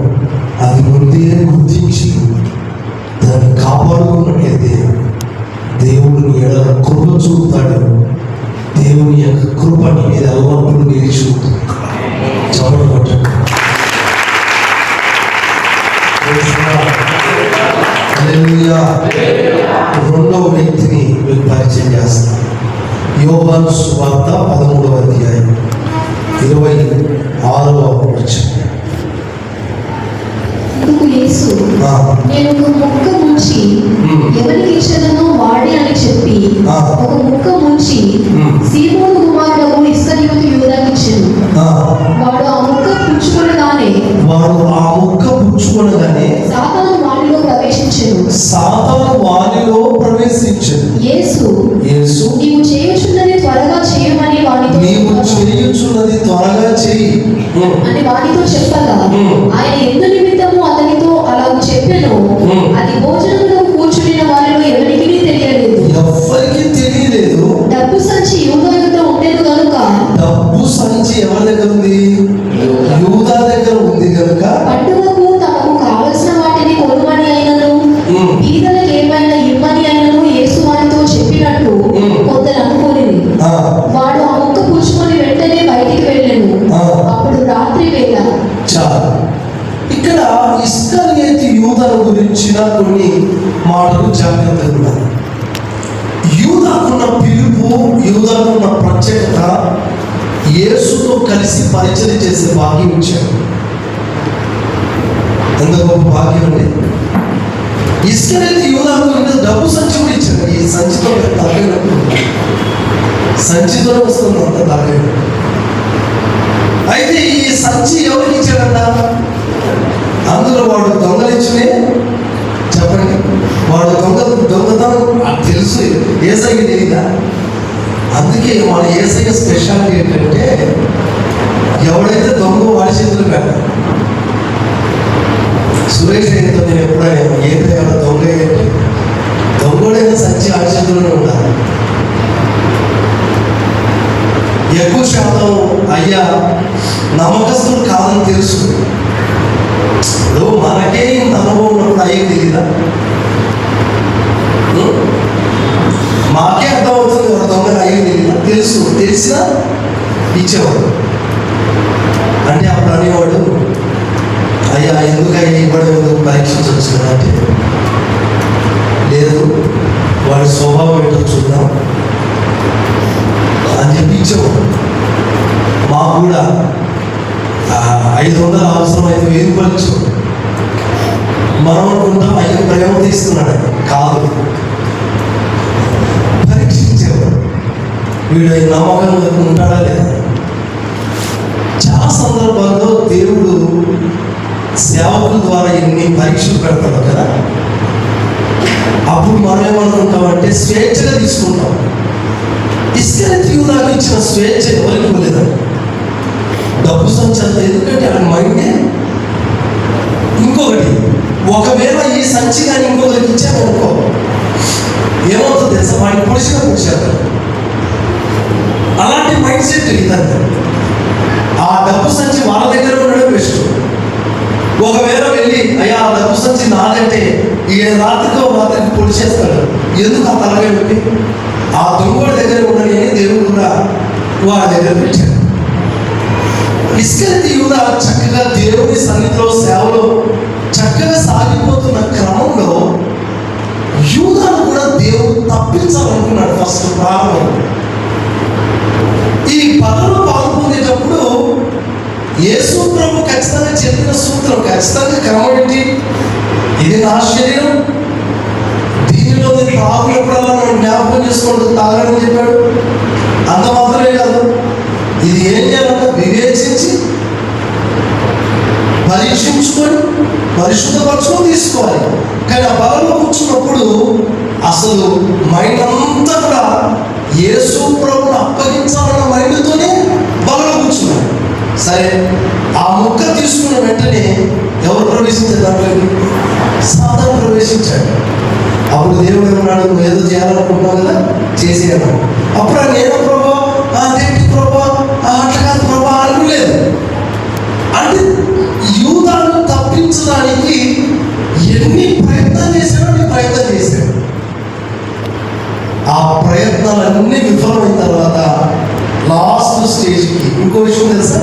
అది ముందే గుర్తించి దాన్ని కాపాడుకున్నట్లయితే దేవుడు నీ ఎడల కృప చూపుతాడు. దేవుని యొక్క కృప నీ మీద అలవాట్లు నిలిచి చదవబడ్డాడు. రెండవ వ్యక్తిని మీకు పరిచయం చేస్తాను. యోహాను సువార్త 13వ అధ్యాయం 26వ వచనం. నేను ఒక ముక్క ముంచి ఎవరికి ఇష్టనో వాడే అని చెప్పి ఒక ముక్క ముంచి సీమోను కుమారుడు ఇస్కరియోతు యూదాకి ఇచ్చాను. వాడు ఆ ముక్క పుచ్చుకొనగానే అని వానితో చెప్పగా ఆయన ఎందు నిమిత్తము అతనితో అలా చెప్పెను అది భోజనంలో కూర్చుని వారిలో ఎవరికి తెలియలేదు. ఎవరికి తెలియలేదు. డబ్బు సంచి యూదా యొద్ద ఉండేది కనుక, డబ్బు సంచి ఎవరి దగ్గర ఉంది? యూదా దగ్గర ఉంది కనుక పండుగకు తమకు కావలసిన వాటిని కొనుమని అయినను బీదలకు ఏమైనా ఇమ్మని అయినను యేసు వారితో చెప్పినట్టు కొందరు అనుకోనిది. వాడు ఆ ముక్క పుచ్చుకొని వెంటనే బయటికి వెళ్ళాను. అప్పుడు రాత్రి వేళ. చాలు. ఇక్కడ ఇస్కరియోతు యూదాను గురించిన కొన్ని మాటలు జాగ్రత్తగా ఉన్నాయి. యూదాకున్న పిలుపు, యూదాకున్న ప్రత్యేకత, యేసుతో కలిసి పరిచయం చేసే భాగ్యం ఇచ్చాడు. ఎంత గొప్ప భాగ్యం అండి. ఇస్కరియోతు యూదాకు డబ్బు సంచి కూడా ఇచ్చాడు. ఈ సంచితో తగ్గనప్పుడు సంచితో వస్తుంది అంత తగ్గ. అయితే ఈ సంచి ఎవరికి ఇచ్చాడంట? అందులో వాడు దొంగలించునే చెప్పండి. వాడు దొంగతనం తెలుసు, ఏసైకి తెలియదా? అందుకే వాళ్ళ ఏసైకి స్పెషాలిటీ ఏంటంటే ఎవడైతే దొంగ వాడి చేతులు పెట్టాలి. సురేష్ అయినతో నేను ఎప్పుడైనా ఏదైనా దొంగ ఏంటి, దొంగడైనా సంచి ఆడి చేతుల్లోనే ఉండాలి. ఎక్కువ శాతం అయ్యా నమ్మకస్తులు కాదని తెలుసు. ఇప్పుడు మనకే ఇంత అనుభవం ఉన్నప్పుడు అయ్యే తెలియదా? మాకే అర్థమవుతుంది ఒక దొంగ అయ్యే తెలియదా? తెలుసు. తెలిసినా ఇచ్చేవాడు. అంటే అప్పుడు అనేవాడు, అయ్యా ఎందుకు అయ్యా ఇవ్వడం, ఎందుకు పరీక్షించవచ్చు కదా అంటే, లేదు వాడి స్వభావం ఏంటో చూద్దాం అని చెప్పి ఇచ్చేవాడు. మాకు కూడా 500 అవసరం అయితే 1000 పరీక్ష. మనం అనుకుంటాం అయ్యో ప్రేమ తీస్తున్నాడు. కాదు, పరీక్షించేవాడు. వీడు నమ్మకంగా ఉంటాడా లేదా. చాలా సందర్భాల్లో దేవుడు సేవకుల ద్వారా ఎన్ని పరీక్షలు పెడతాడు కదా. అప్పుడు మనం ఏమనుకుంటామంటే స్వేచ్ఛగా తీసుకుంటాం. ఇస్కరియోతు యూదాకు ఇచ్చిన స్వేచ్ఛ ఎవరికి ఇవ్వలేదండి. డబ్బు సంచి అంత, ఎందుకంటే అక్కడ మైండే. ఇంకొకటి, ఒకవేళ ఈ సంచి కానీ ఇంకొకరికి ఇచ్చామనుకో ఏమవుతుంది తెలుసా? వాడిని పొడిచారు. అలాంటి మైండ్ సెట్ ఇదంతా. ఆ డబ్బు సంచి వాళ్ళ దగ్గర ఉండడం బెస్ట్. ఒకవేళ వెళ్ళి అయ్యా ఆ డబ్బు సంచి నాదంటే ఈ రాత్రికి పొడిచేస్తాడు. ఎందుకు ఆ తలగా పెట్టి ఆ దొంగోడి దగ్గర ఉండని దేవుడు కూడా వాడి దగ్గర పెట్టాడు. ఇస్కరియోతు యూదా చక్కగా దేవుని సన్నిధిలో సేవలో చక్కగా సాగిపోతున్న క్రమంలో యూదాను కూడా దేవుడు తప్పించాలనుకున్నాడు. ఫస్ట్ ప్రారంభం ఈ పదవిలో పాల్పొందేటప్పుడు యేసు ప్రభు ఖచ్చితంగా చెప్పిన సూత్రం, ఖచ్చితంగా క్రమం ఏంటి? ఇది నా శరీరం, దీనిలో నేను తాగినప్పుడల్లా మనం జ్ఞాపకం చేసుకోండి తాగని చెప్పాడు. అంత మాత్రమే కాదు, ఇది ఏం చేయాలంటే వివేచించి పరీక్షించుకొని పరిశుద్ధపరచుకొని తీసుకోవాలి. కానీ ఆ బలలో కూర్చున్నప్పుడు అసలు మైండ్ అంతా కూడా యేసు ప్రభువును అప్పగించాలన్న మైండ్తోనే బలలో కూర్చున్నాడు. సరే, ఆ ముక్క తీసుకున్న వెంటనే ఎవరు ప్రవేశించారు దాంట్లోకి? సాతాను ప్రవేశించాడు. అప్పుడు దేవుడు ఏమన్నాడు? నువ్వు ఏదో చేయాలనుకుంటున్నావు కదా, చేసేయను. అప్పుడు నేను ప్రభా, అదేంటి ప్రభా, అట్లా కాదు ప్రభా అనుకోలేదు. అంటే యూదాను తప్పించడానికి ఎన్ని ప్రయత్నాలు చేశాడో ప్రయత్నం చేశాడు. ఆ ప్రయత్నాలన్నీ విఫలమైన తర్వాత లాస్ట్ స్టేజ్కి ఇంకో విషయం తెలుసా?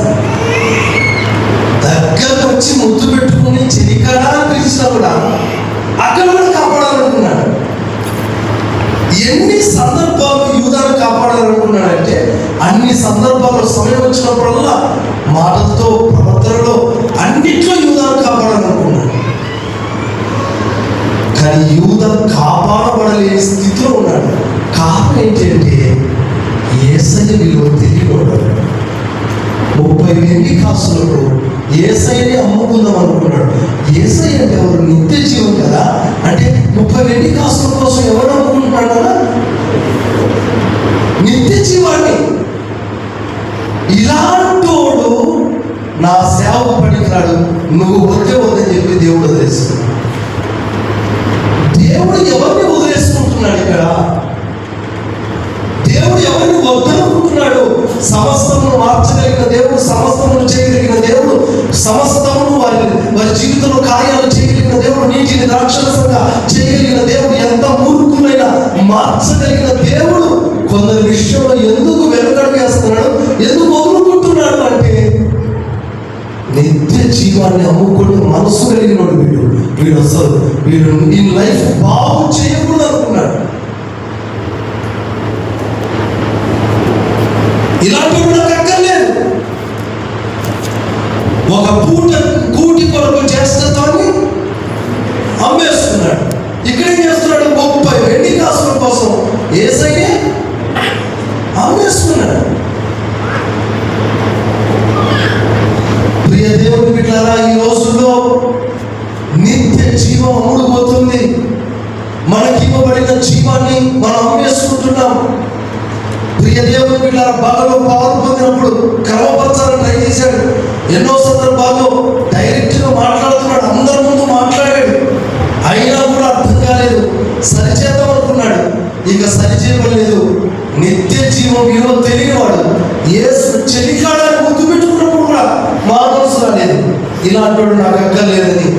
దగ్గరకు వచ్చి ముద్దు పెట్టుకుని చెరికడా పిలిచినా కూడా అక్కడ కూడా కాపాడాలనుకున్నాడు. ఎన్ని సందర్భాలు యూదాను కాపాడాలనుకున్నాడంటే అన్ని సందర్భాల్లో సమయం వచ్చినప్పుడల్లా మాటలతో, ప్రవర్తనలో అన్నిట్లో యూదాను కాపాడాలనుకున్నాడు. కానీ యూదా కాపాడబడలేని స్థితిలో ఉన్నాడు. కారణం ఏంటంటే యేసయ్య విలువ తెలియడు. 30 వెండి కాసులకు యేసయ్యని అమ్ముకుందాం అనుకున్నాడు. యేసయ్య అంటే ఎవరు? నిత్య జీవం కదా. అంటే 30 వెండి కాసుల కోసం ఎవరు అమ్ముకుంటున్నాడు కదా? నిత్య జీవాన్ని. ఇలాంటోడు నా సేవకు పనికిరాడు, నువ్వు వద్దని చెప్పి దేవుడు వదిలేస్తున్నాడు. దేవుడు ఎవరిని వదిలేసుకుంటున్నాడు ఇక్కడ? దేవుడు ఎవరిని వద్దనుకుంటున్నాడు? సమస్తమును మార్చగలిగిన దేవుడు, సమస్తమును చేయగలిగిన దేవుడు, సమస్తమును వారి జీవితంలో కార్యాలు చేయగలిగిన దేవుడు, నీటిని ద్రాక్షరసంగా చేయగలిగిన దేవుడు, ఎంత మూర్ఖులైనా మార్చగలిగిన దేవుడు కొందరి విషయంలో ఎందుకు వెనుకడుగు వేస్తున్నాడు, ఎందుకు వదులుకుంటున్నాడు అంటే నిత్య జీవాన్ని అమ్ముకుని మనసు కలిగిన వీడు అసలు వీడు ఈ లైఫ్ బాగు చేయకూడదు అనుకున్నాడు. ఇలాంటి నాకు అక్కర్లేదు. ఒక పూట కూటి కొరకు చేస్తాన్ని అమ్మేస్తున్నాడు. ఇక్కడేం చేస్తున్నాడు? 30 వెండి కాసుల కోసం యేసయ్యనే అమ్మేస్తున్నాడు. ప్రియ దేవుని బిడ్డలారా, ఈ రోజుల్లో నిత్య జీవం అమ్ముడుపోతుంది. మనకి ఇవ్వబడిన జీవాన్ని మనం అమ్మేసుకుంటున్నాం. ప్రియ దేవుని బిడ్డలారా, బాగా పవర్ పొందినప్పుడు క్రమపరచాలని ట్రై చేశాడు. ఎన్నో సందర్భాల్లో డైరెక్ట్గా మాట్లాడుతున్నాడు, అందరి ముందు మాట్లాడాడు. అయినా కూడా అర్థం కాలేదు. సరిచేద్దాం అనుకున్నాడు, ఇక సరిచేయలేదు. నిత్య జీవం విలువ తెలియనివాడు యేసు చెలికాడని గుర్తు పెట్టుకున్నప్పుడు కూడా మా మనసు రాలేదు. ఇలాంటి వాడు నాకు అక్కర్లేదని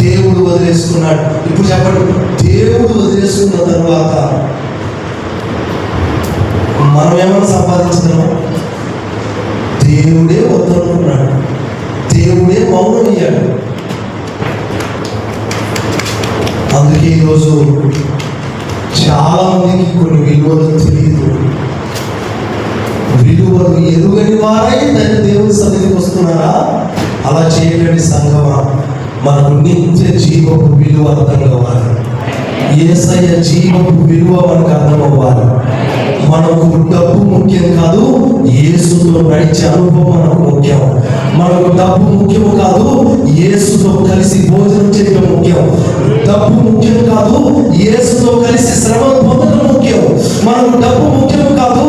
దేవుడు వదిలేసుకున్నాడు. ఇప్పుడు చెప్పండి, దేవుడు వదిలేసుకున్న తర్వాత మనం ఏమైనా సంపాదించగలమా? దేవుడే వద్దనుకున్నాడు, దేవుడే మౌనం అయ్యాడు. అందుకే ఈరోజు చాలా మందికి కొన్ని విలువలు తెలియదు. విలువలు ఎరుగని వారై దాన్ని దేవుని సన్నిధికి వస్తున్నారా? అలా చేయకండి సంగమా. మనకు నిత్య జీవపు విలువ అర్థం కావాలి. యేసయ్య జీవపు విలువ మనకు అర్థం అవ్వాలి. మనకు డబ్బు ముఖ్యం కాదు, యేసుతో నడిచే అనుభవం మనకు ముఖ్యం. మనకు డబ్బు ముఖ్యము కాదు, యేసుతో కలిసి భోజనం చేయడం ముఖ్యం. డబ్బు ముఖ్యం కాదు, యేసుతో కలిసి శ్రమను పొందడం ముఖ్యం. మనకు డబ్బు ముఖ్యం కాదు,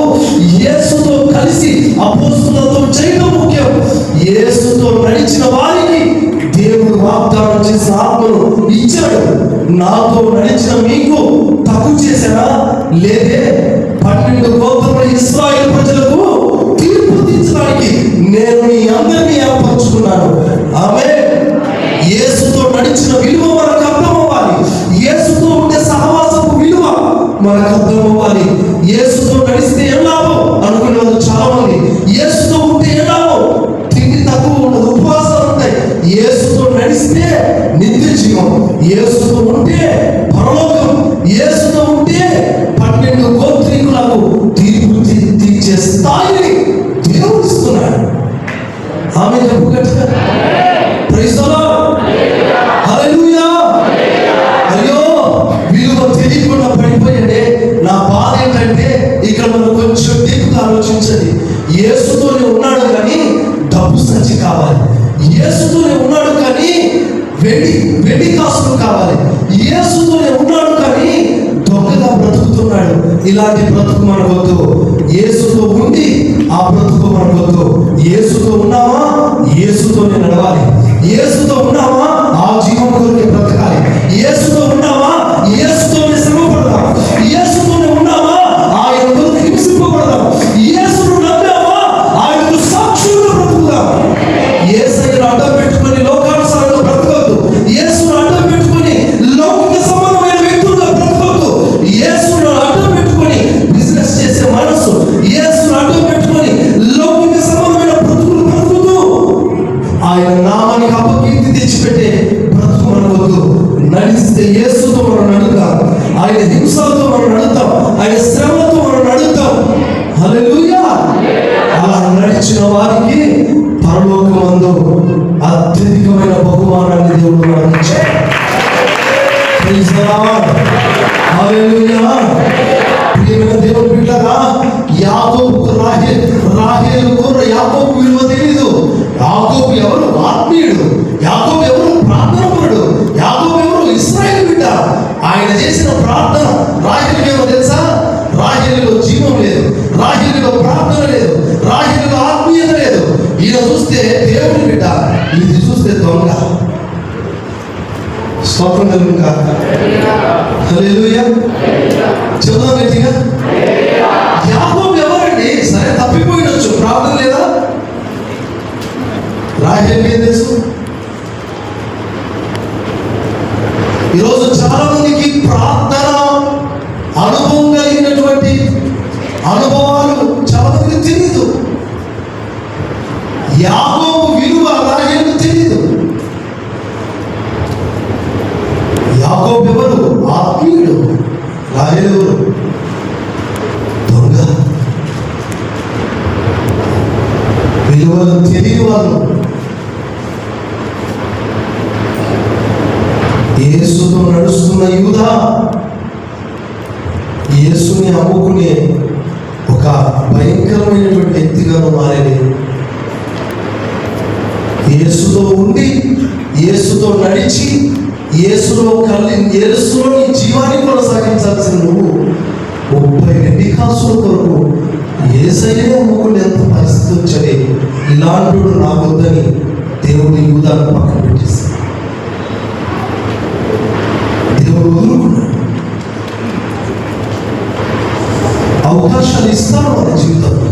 యేసుతో కలిసి అపోస్తులతో చేయడం ముఖ్యం. యేసుతో నడిచిన వారికి దేవుడు వాగ్దానం చేసిన ఆత్మను ఇచ్చాడు. నాతో నడిచిన మీకు తక్కువ చేశానా? లేదే. 12 గోత్రముల ఇశ్రాయేలు ప్రజలకు తీర్పు తీర్చడానికి నేను మీ అందరినీ ఏర్పరచుకున్నాను. ఆమేన్. యేసుతో నడిచిన విలువ మనకు అర్థం అవ్వాలి. యేసుతో ఉండే సహవాసపు విలువ మనకు అర్థం అవ్వాలి. యేసుతో నడిస్తే ఏం లాభం అనుకునే వాళ్ళు చాలా మంది. యేసుతో ఉంటే ఏం లాభం? తిండి తక్కువ ఉండదు, ఉపవాసాలు ఉంటాయి. యేసుతో నడిస్తే నిత్య జీవం, యేసుతో ఉంటే పరలోకం, యేసుతో ఉంటే 12 గోత్రీకులకు తీర్పు తీర్చే స్థాయిని దేవుడు ఇస్తున్నాడు. ఆమె చెప్పు గట్టిగా ప్రైజ్ ది లార్డ్, హల్లెలూయా. అయ్యో విలువ తెలియకుండా పడిపోయాడే. నా బాధ ఏంటంటే ఇక్కడ మనం కొంచెం డీప్గా ఆలోచించండి. యేసుతోనే ఉన్నాడు కానీ డబ్బు సంచి కావాలి. యేసుతోనే ఉన్నాడు కానీ వెండి కాసులు కావాలి. యేసుతోనే ఉన్నాడు కానీ దొంగగా బ్రతుకుతున్నాడు. ఇలాంటి బ్రతుకు మనకొద్దు. యేసుతో ఉండి ఆ బ్రతుకు మనకొద్దు. యేసుతో ఉన్నామా, యేసుతోనే నడవాలి. యేసుతో ఉన్నామా, ఆ జీవం కొరకు బ్రతకాలి. యేసుతో ఉన్నామా, యేసుతోనే శ్రమ పడదాం. యేసుతోనే ఉన్నామా, ఆయన కొరకు హింసింపబడదాం. యేసును నమ్మామా, ఆయనకు సాక్షులుగా బ్రతుకుదాం. యేసయ్యను అడ్డం పెట్టుకొని లోకానుసారంగా బ్రతకవద్దు. యేసును అడ్డం పెట్టుకొని లౌకిక సంబంధమైన వ్యక్తులుగా బ్రతకవద్దు. యేసును అడ్డం పెట్టుకొని బిజినెస్ చేసే మనసు, యేసును అడ్డం పెట్టుకొని లౌకిక సంబంధమైన బ్రతుకులు బ్రతుకుతూ ఆయన నామానికి అపకీర్తి తెచ్చిపెట్టే బ్రతుకు మనవద్దు. నడిస్తే యేసుతో మనం నడుద్దాం, ఆయన హింసలతో మనం నడుద్దాం, ఆయన శ్రమలతో మనం నడుద్దాం. హల్లెలూయా. అలా నడిచిన వారికి పరలోకమందు అత్యధికమైన బహుమానాన్ని దేవుడు మనకి ఇచ్చాడు. ప్రైజ్ ది లార్డ్, హల్లెలూయా. ప్రియమైన దేవుని బిడ్డలారా, యాకోబుకు రాహేలుకు యాకోబు విలువ తెలీదు. యాకోబు ఎవరు? ఆత్మీయుడు. యాకోబు ఎవరు? ప్రార్థనపరుడు. యాకోబు ఎవరు? ఇశ్రాయేలు బిడ్డ. ఆయన చేసిన ప్రార్థన రాహేలుకి ఏమో తెలుసా? రాహేలులో జీవం లేదు, రాహేలులో ప్రార్థన లేదు, రాహేలులో ఆత్మీయత లేదు. ఈయన చూస్తే దేవుని బిడ్డ, స్తోత్రం కలుగును గాక. హల్లెలూయా. చెబుదాం గట్టిగా. యాకోబు ఎవరండి? సరే తప్పిపోయినొచ్చు, ప్రార్థన లేదా? రాహేలు ఏం తెలుసు? ఈరోజు చాలా మందికి ప్రార్థన అనుభవం కలిగినటువంటి అనుభవాలు చాలా మందికి తెలియదు. యాకోబు విలువ రాహేలుకు తెలియదు. యాకోబు ఎవరు? ఆత్మీయుడు. రాహేలు ఎవరు? దొంగ. విలువలు తెలియని వాళ్ళు. యేసుతో నడుస్తున్న యూదా యేసుని అమ్ముకునే ఒక భయంకరమైనటువంటి వ్యక్తిగా మారేది. యేసుతో ఉండి, యేసుతో నడిచి, యేసులో నీ జీవాన్ని కొనసాగించాల్సిన నువ్వు 30 వెండి కాసుల కొరకు యేసయ్యనే అమ్ముకునేంత పరిస్థితి వచ్చేది. ఇలాంటి నాకొద్దని దేవుడు యూదాను పక్కన పెట్టేశాడు. దేవుడు వదులుకున్నాడు. అవకాశాలు ఇస్తాడు మన జీవితంలో.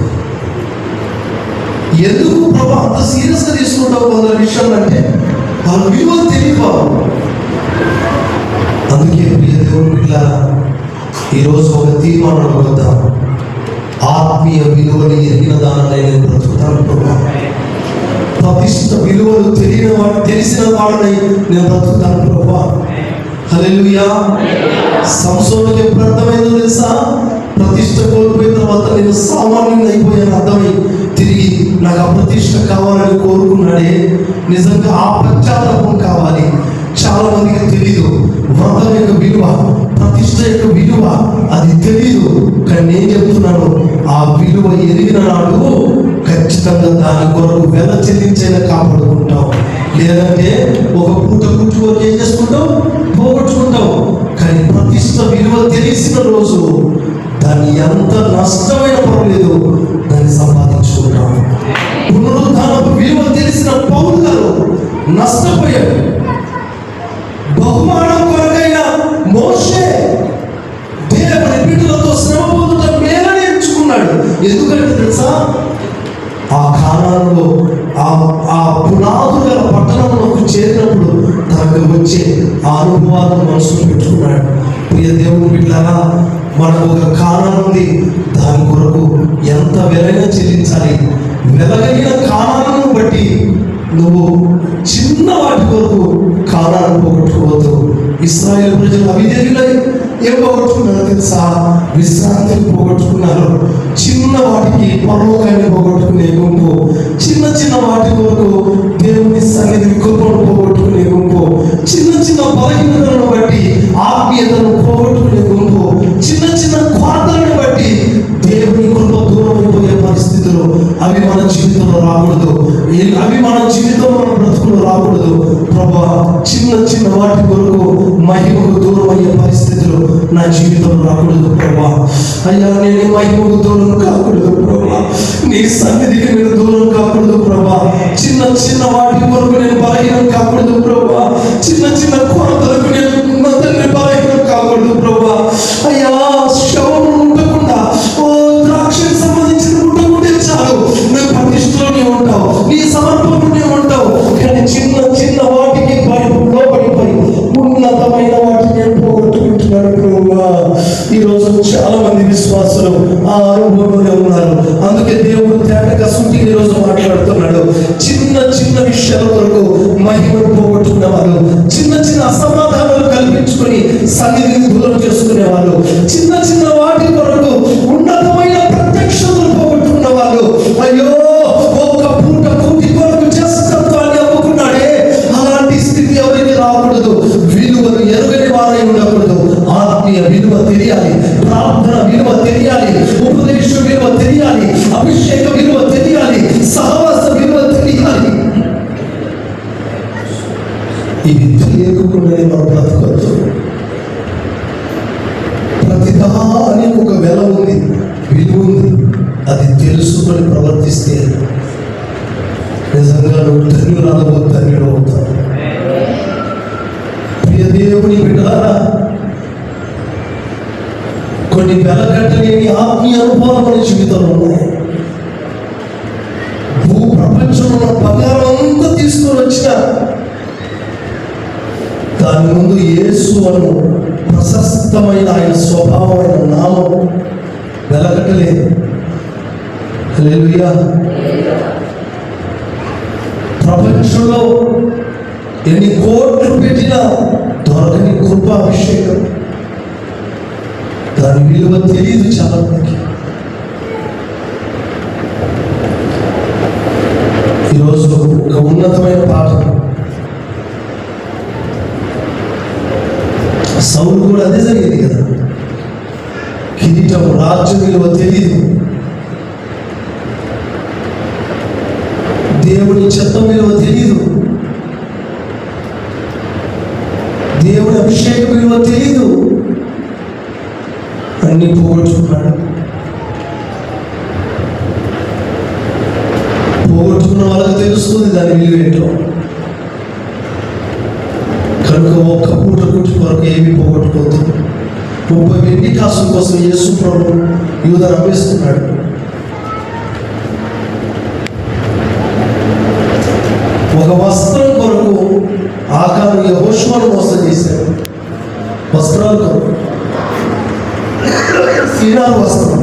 ఎందుకు ప్రభా అంత సీరియస్గా తీసుకుంటావు కొందరు విషయాలు అంటే వాళ్ళ విలువ తెలియదు. అందుకే ప్రియ దేవుడు పిల్లారా, ఈరోజు ఒక తీర్మానం వద్దాం. ఆత్మీయ విలువలు ఎరిగిన దానిని నేను బ్రతుకుతాను ప్రభా. ప్రతిష్ట విలువలు తెలిసిన వాడినై నేను బ్రతుకుతాను ప్రభా. హల్లెలూయా. సంసోనుకి ఎప్పుడు అర్థమైందో తెలుసా? ప్రతిష్ట కోల్పోయిన తర్వాత నేను సామాన్యుని అయిపోయాను అర్థమై తిరిగి నాకు ఆ ప్రతిష్ట కావాలని కోరుకున్నాడే. నిజంగా ఆ పశ్చాత్తాపం కావాలి. చాలా మందికి తెలీదు మతం యొక్క విలువ, ప్రతిష్ట యొక్క విలువ అది తెలీదు. కానీ నేను చెప్తున్నాను, ఆ విలువ ఎరిగిన నాడు ఖచ్చితంగా దాని కొరకు వెల చెల్లించేలా కాపాడుకుంటాం. లేదంటే ఒక పూట కూర్చుకొని ఏం చేసుకుంటాం? పోగొట్టుకుంటాం. కానీ ప్రతిష్ట విలువ తెలిసిన రోజు దాన్ని ఎంత నష్టమైన పర్వాలేదు, దాన్ని సంపాదించుకుంటాం. పునరుద్ధానపు విలువ తెలిసిన పౌలు గారు నష్టపోయాడు. బహుమానం కొరకైన మోషే దేవుని బిడ్డలతో శ్రమ పొందుట మేలని ఎంచుకున్నాడు. ఎందుకంటే తెలుసా? ఆ కాలంలో ఆ పునాదుల గల పట్టణంలోకి చేరినప్పుడు తనకు వచ్చే ఆ అనుభవాలను మనసులో పెట్టుకున్నాడు. ప్రియ దేవుని బిడ్డలారా, మనకు ఒక కాలం ఉంది. దాని కొరకు ఎంత వెలైనా చెల్లించాలి. వెలగలిగిన కాలాలను బట్టి నువ్వు చిన్న వాటి కొరకు కాలాన్ని పోగొట్టుకోవద్దు. ఇశ్రాయేలు ప్రజలు అవిధేయులై ఏం పోగొట్టుకున్నారో తెలుసా? విశ్రాంతిని పోగొట్టుకున్నారు. చిన్న వాటికి పరలోకాన్ని పోగొట్టుకునే గుంపు, చిన్న చిన్న వాటి కొరకు దేవుని సన్నిధిని కృపను పోగొట్టుకునే గుంపు, చిన్న చిన్న బలహీనతలను బట్టి ఆత్మీయతను పోగొట్టుకునే గుంపు, చిన్న చిన్న కొరతలను బట్టి దేవుని కృప దూరం అయిపోయే పరిస్థితులు అవి మన జీవితంలో రాకూడదు. అవి మన జీవితంలో మన బ్రతుకులో రాకూడదు. ప్రభా, చిన్న చిన్న వాటి కొరకు మహిమకు దూరం అయ్యే పరిస్థితులు నా జీవితంలో రాకూడదు ప్రభా. అయ్యా, నేను మహిమకు దూరం కాకూడదు ప్రభా. నీ సన్నిధికి నేను దూరం కాకూడదు ప్రభా. చిన్న చిన్న వాటి కొరకు నేను బలహీనం కాకూడదు ప్రభా. చిన్న చిన్న కొరతలకు నేను బలహీనం కాకూడదు ప్రభా. అయ్యా, శవం ఉండకుండా, ఓ ద్రాక్షకు సంబంధించిన ఉండకుంటే చాలు, నువ్వు ప్రతిష్టలోనే ఉంటావు, నీ సమర్పణలోనే ఉంటావు. కానీ చిన్న చిన్న వాటికి లోపడిపోయి ఉన్నతమైన వాటిని నేను పోగొట్టుకుంటున్నాను ప్రభువా. ఈరోజు చాలా మంది విశ్వాసులు ఆ అనుభవంలోనే ఉన్నారు. అందుకే దేవుడు తేటగా సూటిగా ఈరోజు మాట్లాడుతున్నాడు. చిన్న చిన్న విషయాల కొరకు మహిమను పోగొట్టుకునే వాళ్ళు, చిన్న చిన్న అసమాధానాలు కల్పించుకొని సన్నిధిని దూరం చేసుకునే వాళ్ళు, చిన్న చిన్న వాటి కొరకు ఉన్నతమైన ప్రత్యక్షతలు పోగొట్టుకున్న వాళ్ళు. అయ్యో, ఒక్క పూట కూటి కొరకు చేస్తత్వాన్ని అమ్ముకున్నాడే. అలాంటి స్థితి ఎవరికి రాకూడదు. విలువలు ఎరుగని వారై ఉండకూడదు. ఆత్మీయ విలువ తెలియాలి, ప్రార్థన విలువ తెలియాలి, ఉపదేశ విలువ తెలియాలి, అభిషేక విలువ తెలియాలి, సహవాస విలువ తెలియాలి. ఇది తెలియకుండానే మనం బ్రతకొచ్చు. ప్రతిదానికి ఒక వెల ఉంది, విలువ ఉంది. అది తెలుసుకొని ప్రవర్తిస్తే నిజంగా నువ్వు ధన్యురాలు, ధన్యుడు అవుతావు. ప్రియ కొన్ని వెలకట్టలేని ఆత్మీయ అనుభవాలు మన జీవితంలో ఉన్నాయి. భూ ప్రపంచంలో ఉన్న బంగారం అంతా తీసుకొని వచ్చిన దాని ముందు యేసు అను ప్రశస్తమైన ఆయన స్వభావమైన నామం వెలకట్టలేదు. హల్లెలూయా. ప్రపంచంలో ఎన్ని కోట్లు పెట్టినా దొరకని కృపాభిషేకం, దాని విలువ తెలియదు చాలా మందికి. ఈరోజు ఒక ఉన్నతమైన పాఠం. సౌలు కూడా అదే జరిగింది కదా. కిరీటం, రాజ్యం విలువ తెలియదు, దేవుని చిత్తం విలువ తెలియదు, దేవుని అభిషేకం విలువ తెలియదు, అన్ని పోగొట్టుకున్నాడు. పోగొట్టుకున్న వాళ్ళకి తెలుస్తుంది దాని విలువ ఏంటో. కనుక ఒక్క పూట కుట్టి కొరకు ఏమి పోగొట్టుకోవద్దు. 30 వెండి కాసుల కోసం యేసు ప్రభు యూదా అమ్మేస్తున్నాడు. ఒక వస్త్రం కొరకు ఆకాను యెహోషువను మోసం చేశాడు. వస్త్రాల కొరకు సీనారు వస్త్రం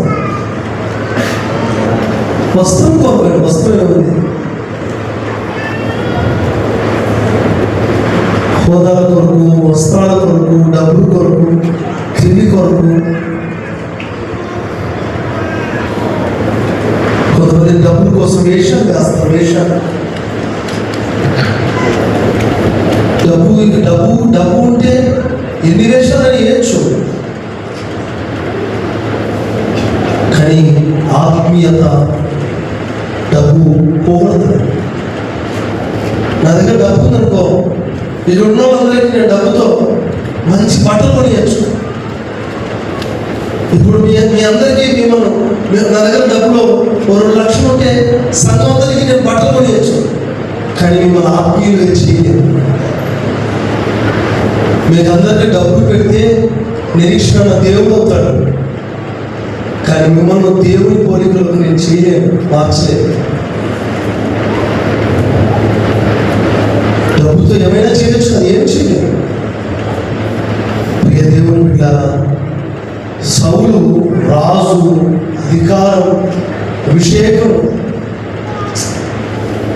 కొరకు. వస్త్రం ఏముంది? హోదాల కొరకు, వస్త్రాల కొరకు, డబ్బుల కొరకు, తిండి కొరకు. కొంతమంది డబ్బుల కోసం వేషాలు వేస్తారు. వేషాలు డబ్బు ఉంటే ఎన్ని వేషాలని వేయచ్చు. కానీ ఆత్మీయత డబ్బు పోగొడతాడు. నా దగ్గర డబ్బు ఉందనుకో, ఇక్కడ ఉన్న వాళ్ళందరికీ నేను డబ్బుతో మంచి బట్టలు కొనియచ్చు. ఇప్పుడు మీ అందరికీ నా దగ్గర డబ్బులో 2 లక్షలు ఉంటే సంఘం అందరికీ నేను బట్టలు కొనియచ్చు. కానీ మిమ్మల్ని ఆత్మీయులుగా చేయలేదు. మీకు అందరికీ డబ్బులు పెడితే నిరీక్షణ దేవుడు అవుతాడు. కానీ మిమ్మల్ని దేవుని పోలికలకు నేను చేయలేను, మార్చలేదు. డబ్బుతో ఏమైనా చేయొచ్చు, అది ఏం చేయలేదు. ప్రియ దేవుని బిడ్డారా, సౌలు రాజు, అధికారం, అభిషేకం,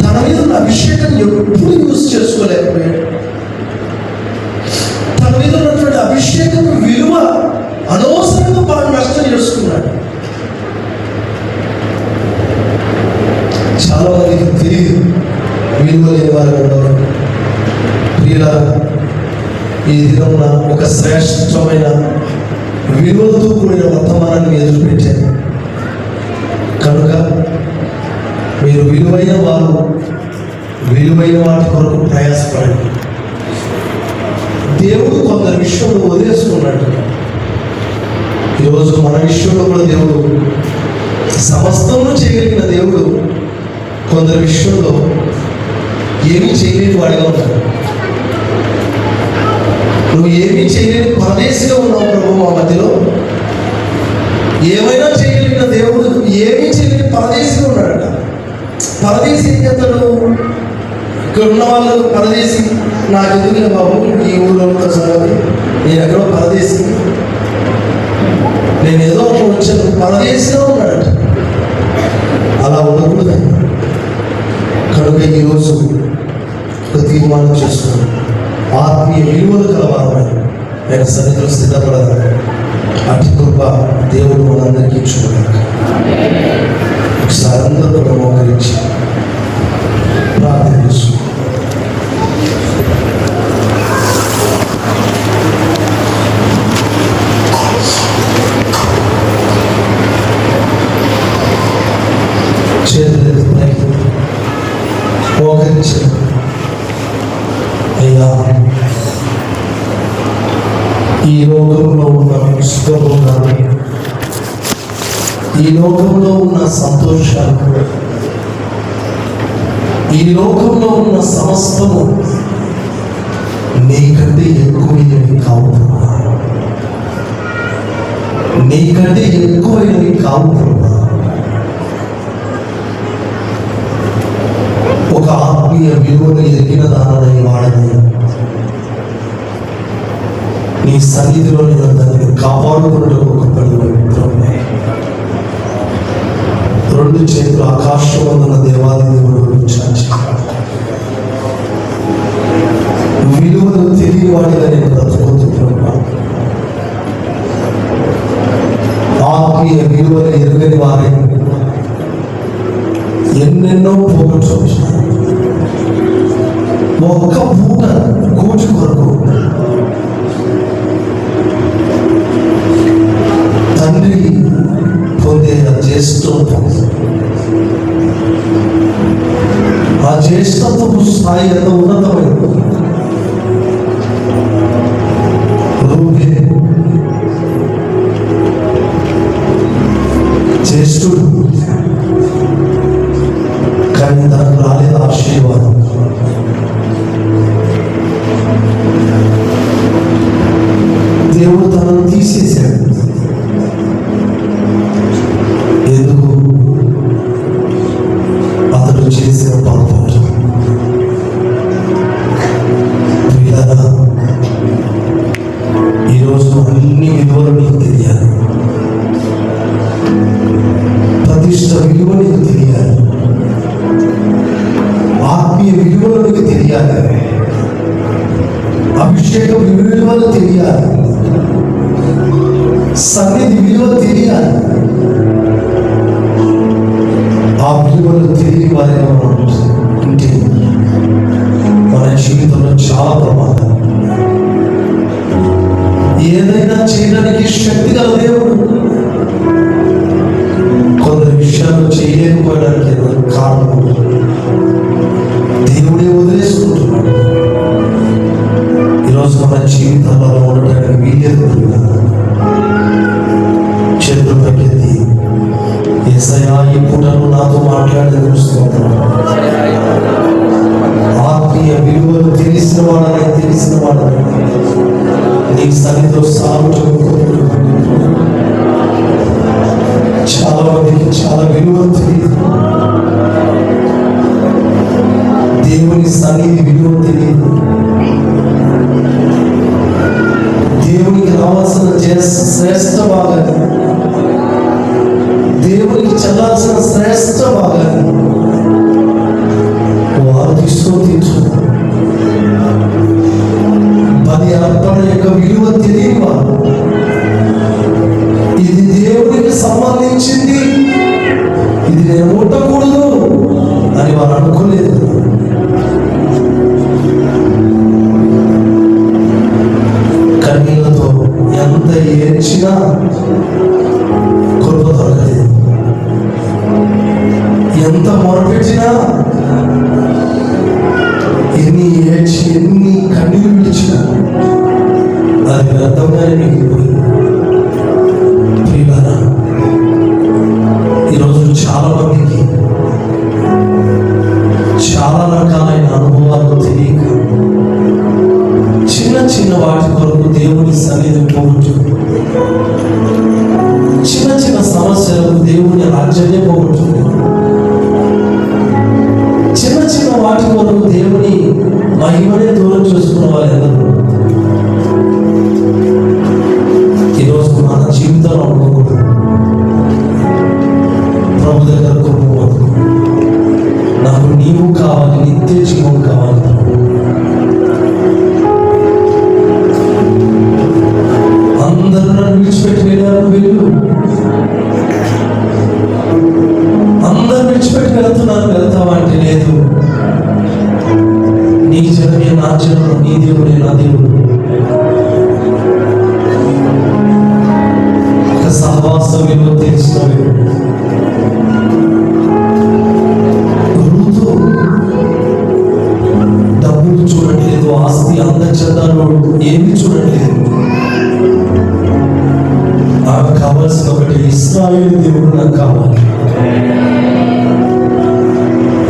తన మీద ఉన్న అభిషేకం ఎప్పుడు యూజ్ చేసుకోలేకపోయాడు. తన మీద ఉన్నటువంటి అభిషేకం విలువ అనవసరంగా బాగా నష్టం చేసుకున్నాడు. చాలా మందికి తెలియదు, విలువ లేని వారు ఉన్నారు. ప్రియులారా, ఈ దినమున ఒక శ్రేష్టమైన విలువలతో కూడిన వర్తమానాన్ని ఎదురుపెట్టారు. కనుక మీరు విలువైన వాటి కొరకు ప్రయాసపడండి. దేవుడు కొందరి విషయంలో వదిలేసుకున్నాడు. ఈరోజు మన విషయంలో కూడా దేవుడు, సమస్తము చేయగలిగిన దేవుడు కొందరి విషయంలో ఏమీ చేయలేని వాడిగా ఉన్నాడు. నువ్వు ఏమీ చేయలేని పరదేశిగా ఉన్నావు ప్రభు మా మధ్యలో. ఏమైనా చేయగలిగిన దేవుడు ఏమీ చేయలేని పరదేశిగా ఉన్నాడట. పరదేశి ఏం చేస్తాడు? ఇక్కడ ఉన్న వాళ్ళు పరదేశి, నాకు ఎందుకులే బాబు ఈ ఊళ్ళో సంగతి, నేను ఎక్కడో పరదేశి, నేను ఏదో వచ్చాను, పరదేశిగా ఉన్నాడట. అలా ఉండకూడదు. కనుక ఈరోజు ఒక తీర్మానం చేసుకున్నాను, ఆత్మీయ విలువలు కలవాలని ఆయన సన్నిధిలో స్థిరపడాలి. అటు కృప దేవుడు మనందరికీ చూడాలి. ఒకసారి అందరూ కూడా మోకరించి ప్రార్థన చేసుకుంటాం. మోకరించారు. అయ్యా, ఈ లోకంలో ఉన్న సుఖము కానీ, ఈ లోకంలో ఉన్న సంతోషాలు, ఈ లోకంలో ఉన్న సమస్తము నీకంటే ఎక్కువైనవి కావు. నీకంటే కావు ప్రభా. ఒక ఆత్మీయ విలువను ఎరిగిన దానని వాడని నీ సన్నిధిలో నేను దాన్ని కాపాడుకున్నట్టు ఒక పని రెండు చేతులు ఆకాశమందున దేవాది దేవుడు చాచి విలువలు తెలియని వాడిగా నేను బ్రతుకుతున్నాను. ఆత్మీయ విలువలు ఎరుగని వారే ఎన్నెన్నో పోగొట్టుకుంటున్నారు. ఒక్క పూట కూర్చు కొరకు తండ్రి పొందే ఆ జ్యేష్ఠత్వపు స్థాయి ఎంత ఉన్నతమైనది. జ్యేష్ఠుడు కానీ దానికి రాలేదు ఆశీర్వాదం. దేవుడు తనను తీసేశాడు. ఎందుకు? అతడు చేసిన పొరపాటు. ఈరోజు అన్ని విలువలు నీకు తెలియాలి. ప్రతిష్ట విలువ నీకు తెలియాలి. ఆత్మీయ విలువలు నీకు తెలియాలి. అభిషేక విలువలు తెలియాలి. సన్నిధి విలువ తెలియాలి. ఆ విలువలు తెలియని వారిగా మనం ఉంటే మన జీవితంలో చాలా ప్రమాదం. ఏదైనా చేయడానికి శక్తి గల దేవుడు కొందరు విషయాలు చేయలేకపోవడానికి కారణం దేవుడే వదిలేసుకుంటున్నాడు. ఈరోజు మన జీవితాల్లో ఉండడానికి వీలేదు. చేతులు పైకెత్తి యేసయ్యా ఈ పూటను నాతో మాట్లాడేది చూస్తున్నాను. ఆత్మీయ విలువలు తెలిసిన వాడని నీ సన్నిధిలో సాగుతుంది. చాలా మందికి చాలా విలువలు తెలియదు. దేవుని సన్నిధి విలువ తెలియదు. దేవునికి రావాల్సిన శ్రేష్ఠ భాగాన్ని, దేవునికి చెల్లాల్సిన శ్రేష్ఠ భాగాన్ని వారు తీర్చు. బలి అర్పణ యొక్క విలువ తెలియని వారు ఇది దేవునికి సంబంధించింది, ఇది నేను ముట్టకూడదు అని వారు అనుకోలేదు. కన్నీళ్లతో ఎంత ఏడ్చినా కృప దొరకలేదు. ఎంత మొరపెట్టినా, ఎన్ని ఏడ్చి ఎన్ని కన్నీళ్ళు విడిచినా అది వ్యర్థంగానే మిగిలిపోయింది. ఈరోజు చాలా మందికి చాలా రకాలైన అనుభవాలు తెలియక చిన్న చిన్న వాటి కొరకు దేవుని సన్నిధి పోగొట్టుంది. చిన్న చిన్న సమస్యలకు దేవుని రాజ్యాన్ని పోగొట్టుంది. చిన్న చిన్న వాటి కొరకు దేవుని మహిమనే దూరం చేసుకున్న వాళ్ళు ఎందరో ఈరోజు మన జీవితంలో ఉండకూడదు. ప్రభు దగ్గరకు పోవద్దు. నాకు నీవు కావాలి, నిత్య జీవం కావాలి. అందరూ నన్ను విడిచిపెట్టి వెళ్ళారు, వెళ్ళు. అందరూ విడిచిపెట్టి వెళ్తున్నారు, వెళ్తావా అంటే లేదు. నీ జనమే నా జనము, నీ దేవుడే నా దేవుడు. ఒక సహవాస విలువ తెలిసిన డబ్బులు చూడట్లేదు, ఆస్తి అందచందాలు ఏమి చూడట్లేదు. నాకు కావాల్సిన ఒకటి ఇశ్రాయేలు దేవుడు నాకు కావాలి.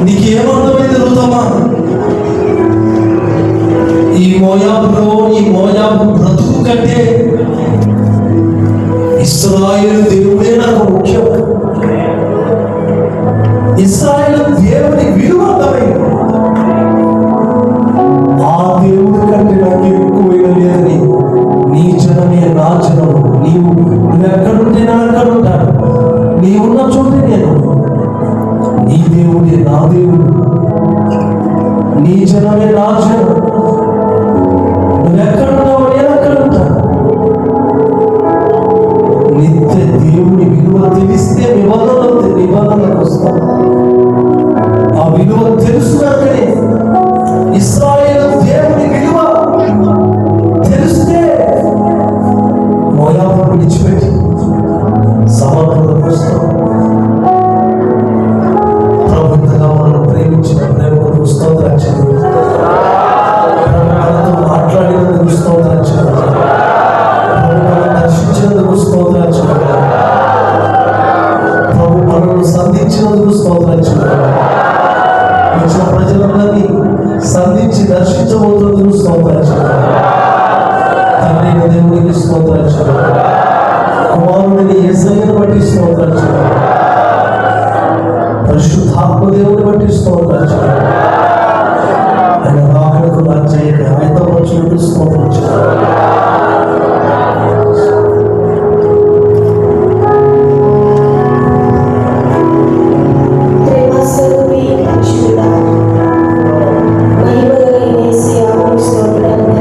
నీకేమర్థమైంది రుతమా? ఈ మోయాబు బ్రతుకు కంటే ఇశ్రాయేలు దేవుడే నాకు ముఖ్యం. జనమే నా జనం, నువ్వెక్కడున్నావు నేను అక్కడ ఉంటాను. నిత్య దేవుని విలువ తెలిస్తే నిబంధనకు వస్తాం. ఆ విలువ తెలుసుకున్నాకనే ఇశ్రాయేలు దేవుని విలువ తెలిస్తే మోయాబు విడిచిపెట్టి సమర్పణకు వస్తాం. ప్రభుత్వంగా మనం ప్రేమించిన ప్రేమకు స్తోత్రాలు, మనతో మాట్లాడినందుకు స్తోత్రాలు, మనం దర్శించినందుకు స్తోత్రాలు, ప్రభు మనల్ని సంధించినందుకు స్తోత్రాలు, వచ్చిన ప్రజలందరినీ సంధించి దర్శించబోతున్నందుకు స్తోత్రాలు. తండ్రి దేవునికి స్తోత్రాలు, కుమారుడిని యేసయ్యను బట్టి స్తోత్రాలు, పరిశుద్ధాత్మ దేవుని బట్టి స్తోత్రాలు. ఆయన రాకడకు రాజ్యాన్ని ఆయనతో వచ్చినట్టు స్తోత్రాలు. ప్రేమస్వరూపి పరిశుద్ధుడా, మహిమగల యేసయ్యా, స్తోత్రాలు.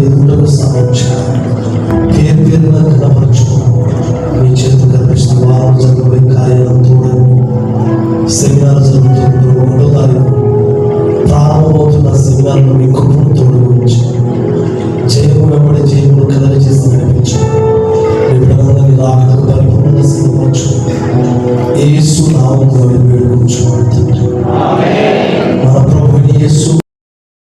ఎదుటకు సహాయం చేయాలి. పేరు పేరున కనపరచుకున్నాం. మీ చేతులు కనిపిస్తూ వారం జరగబోయే కార్యాలను తోడండి. సెమినార్ జరుగుతుంది 1వ తారీఖు ప్రారంభమవుతున్న సెమినార్లో మీ కృపను తోడుగా ఉంచండి.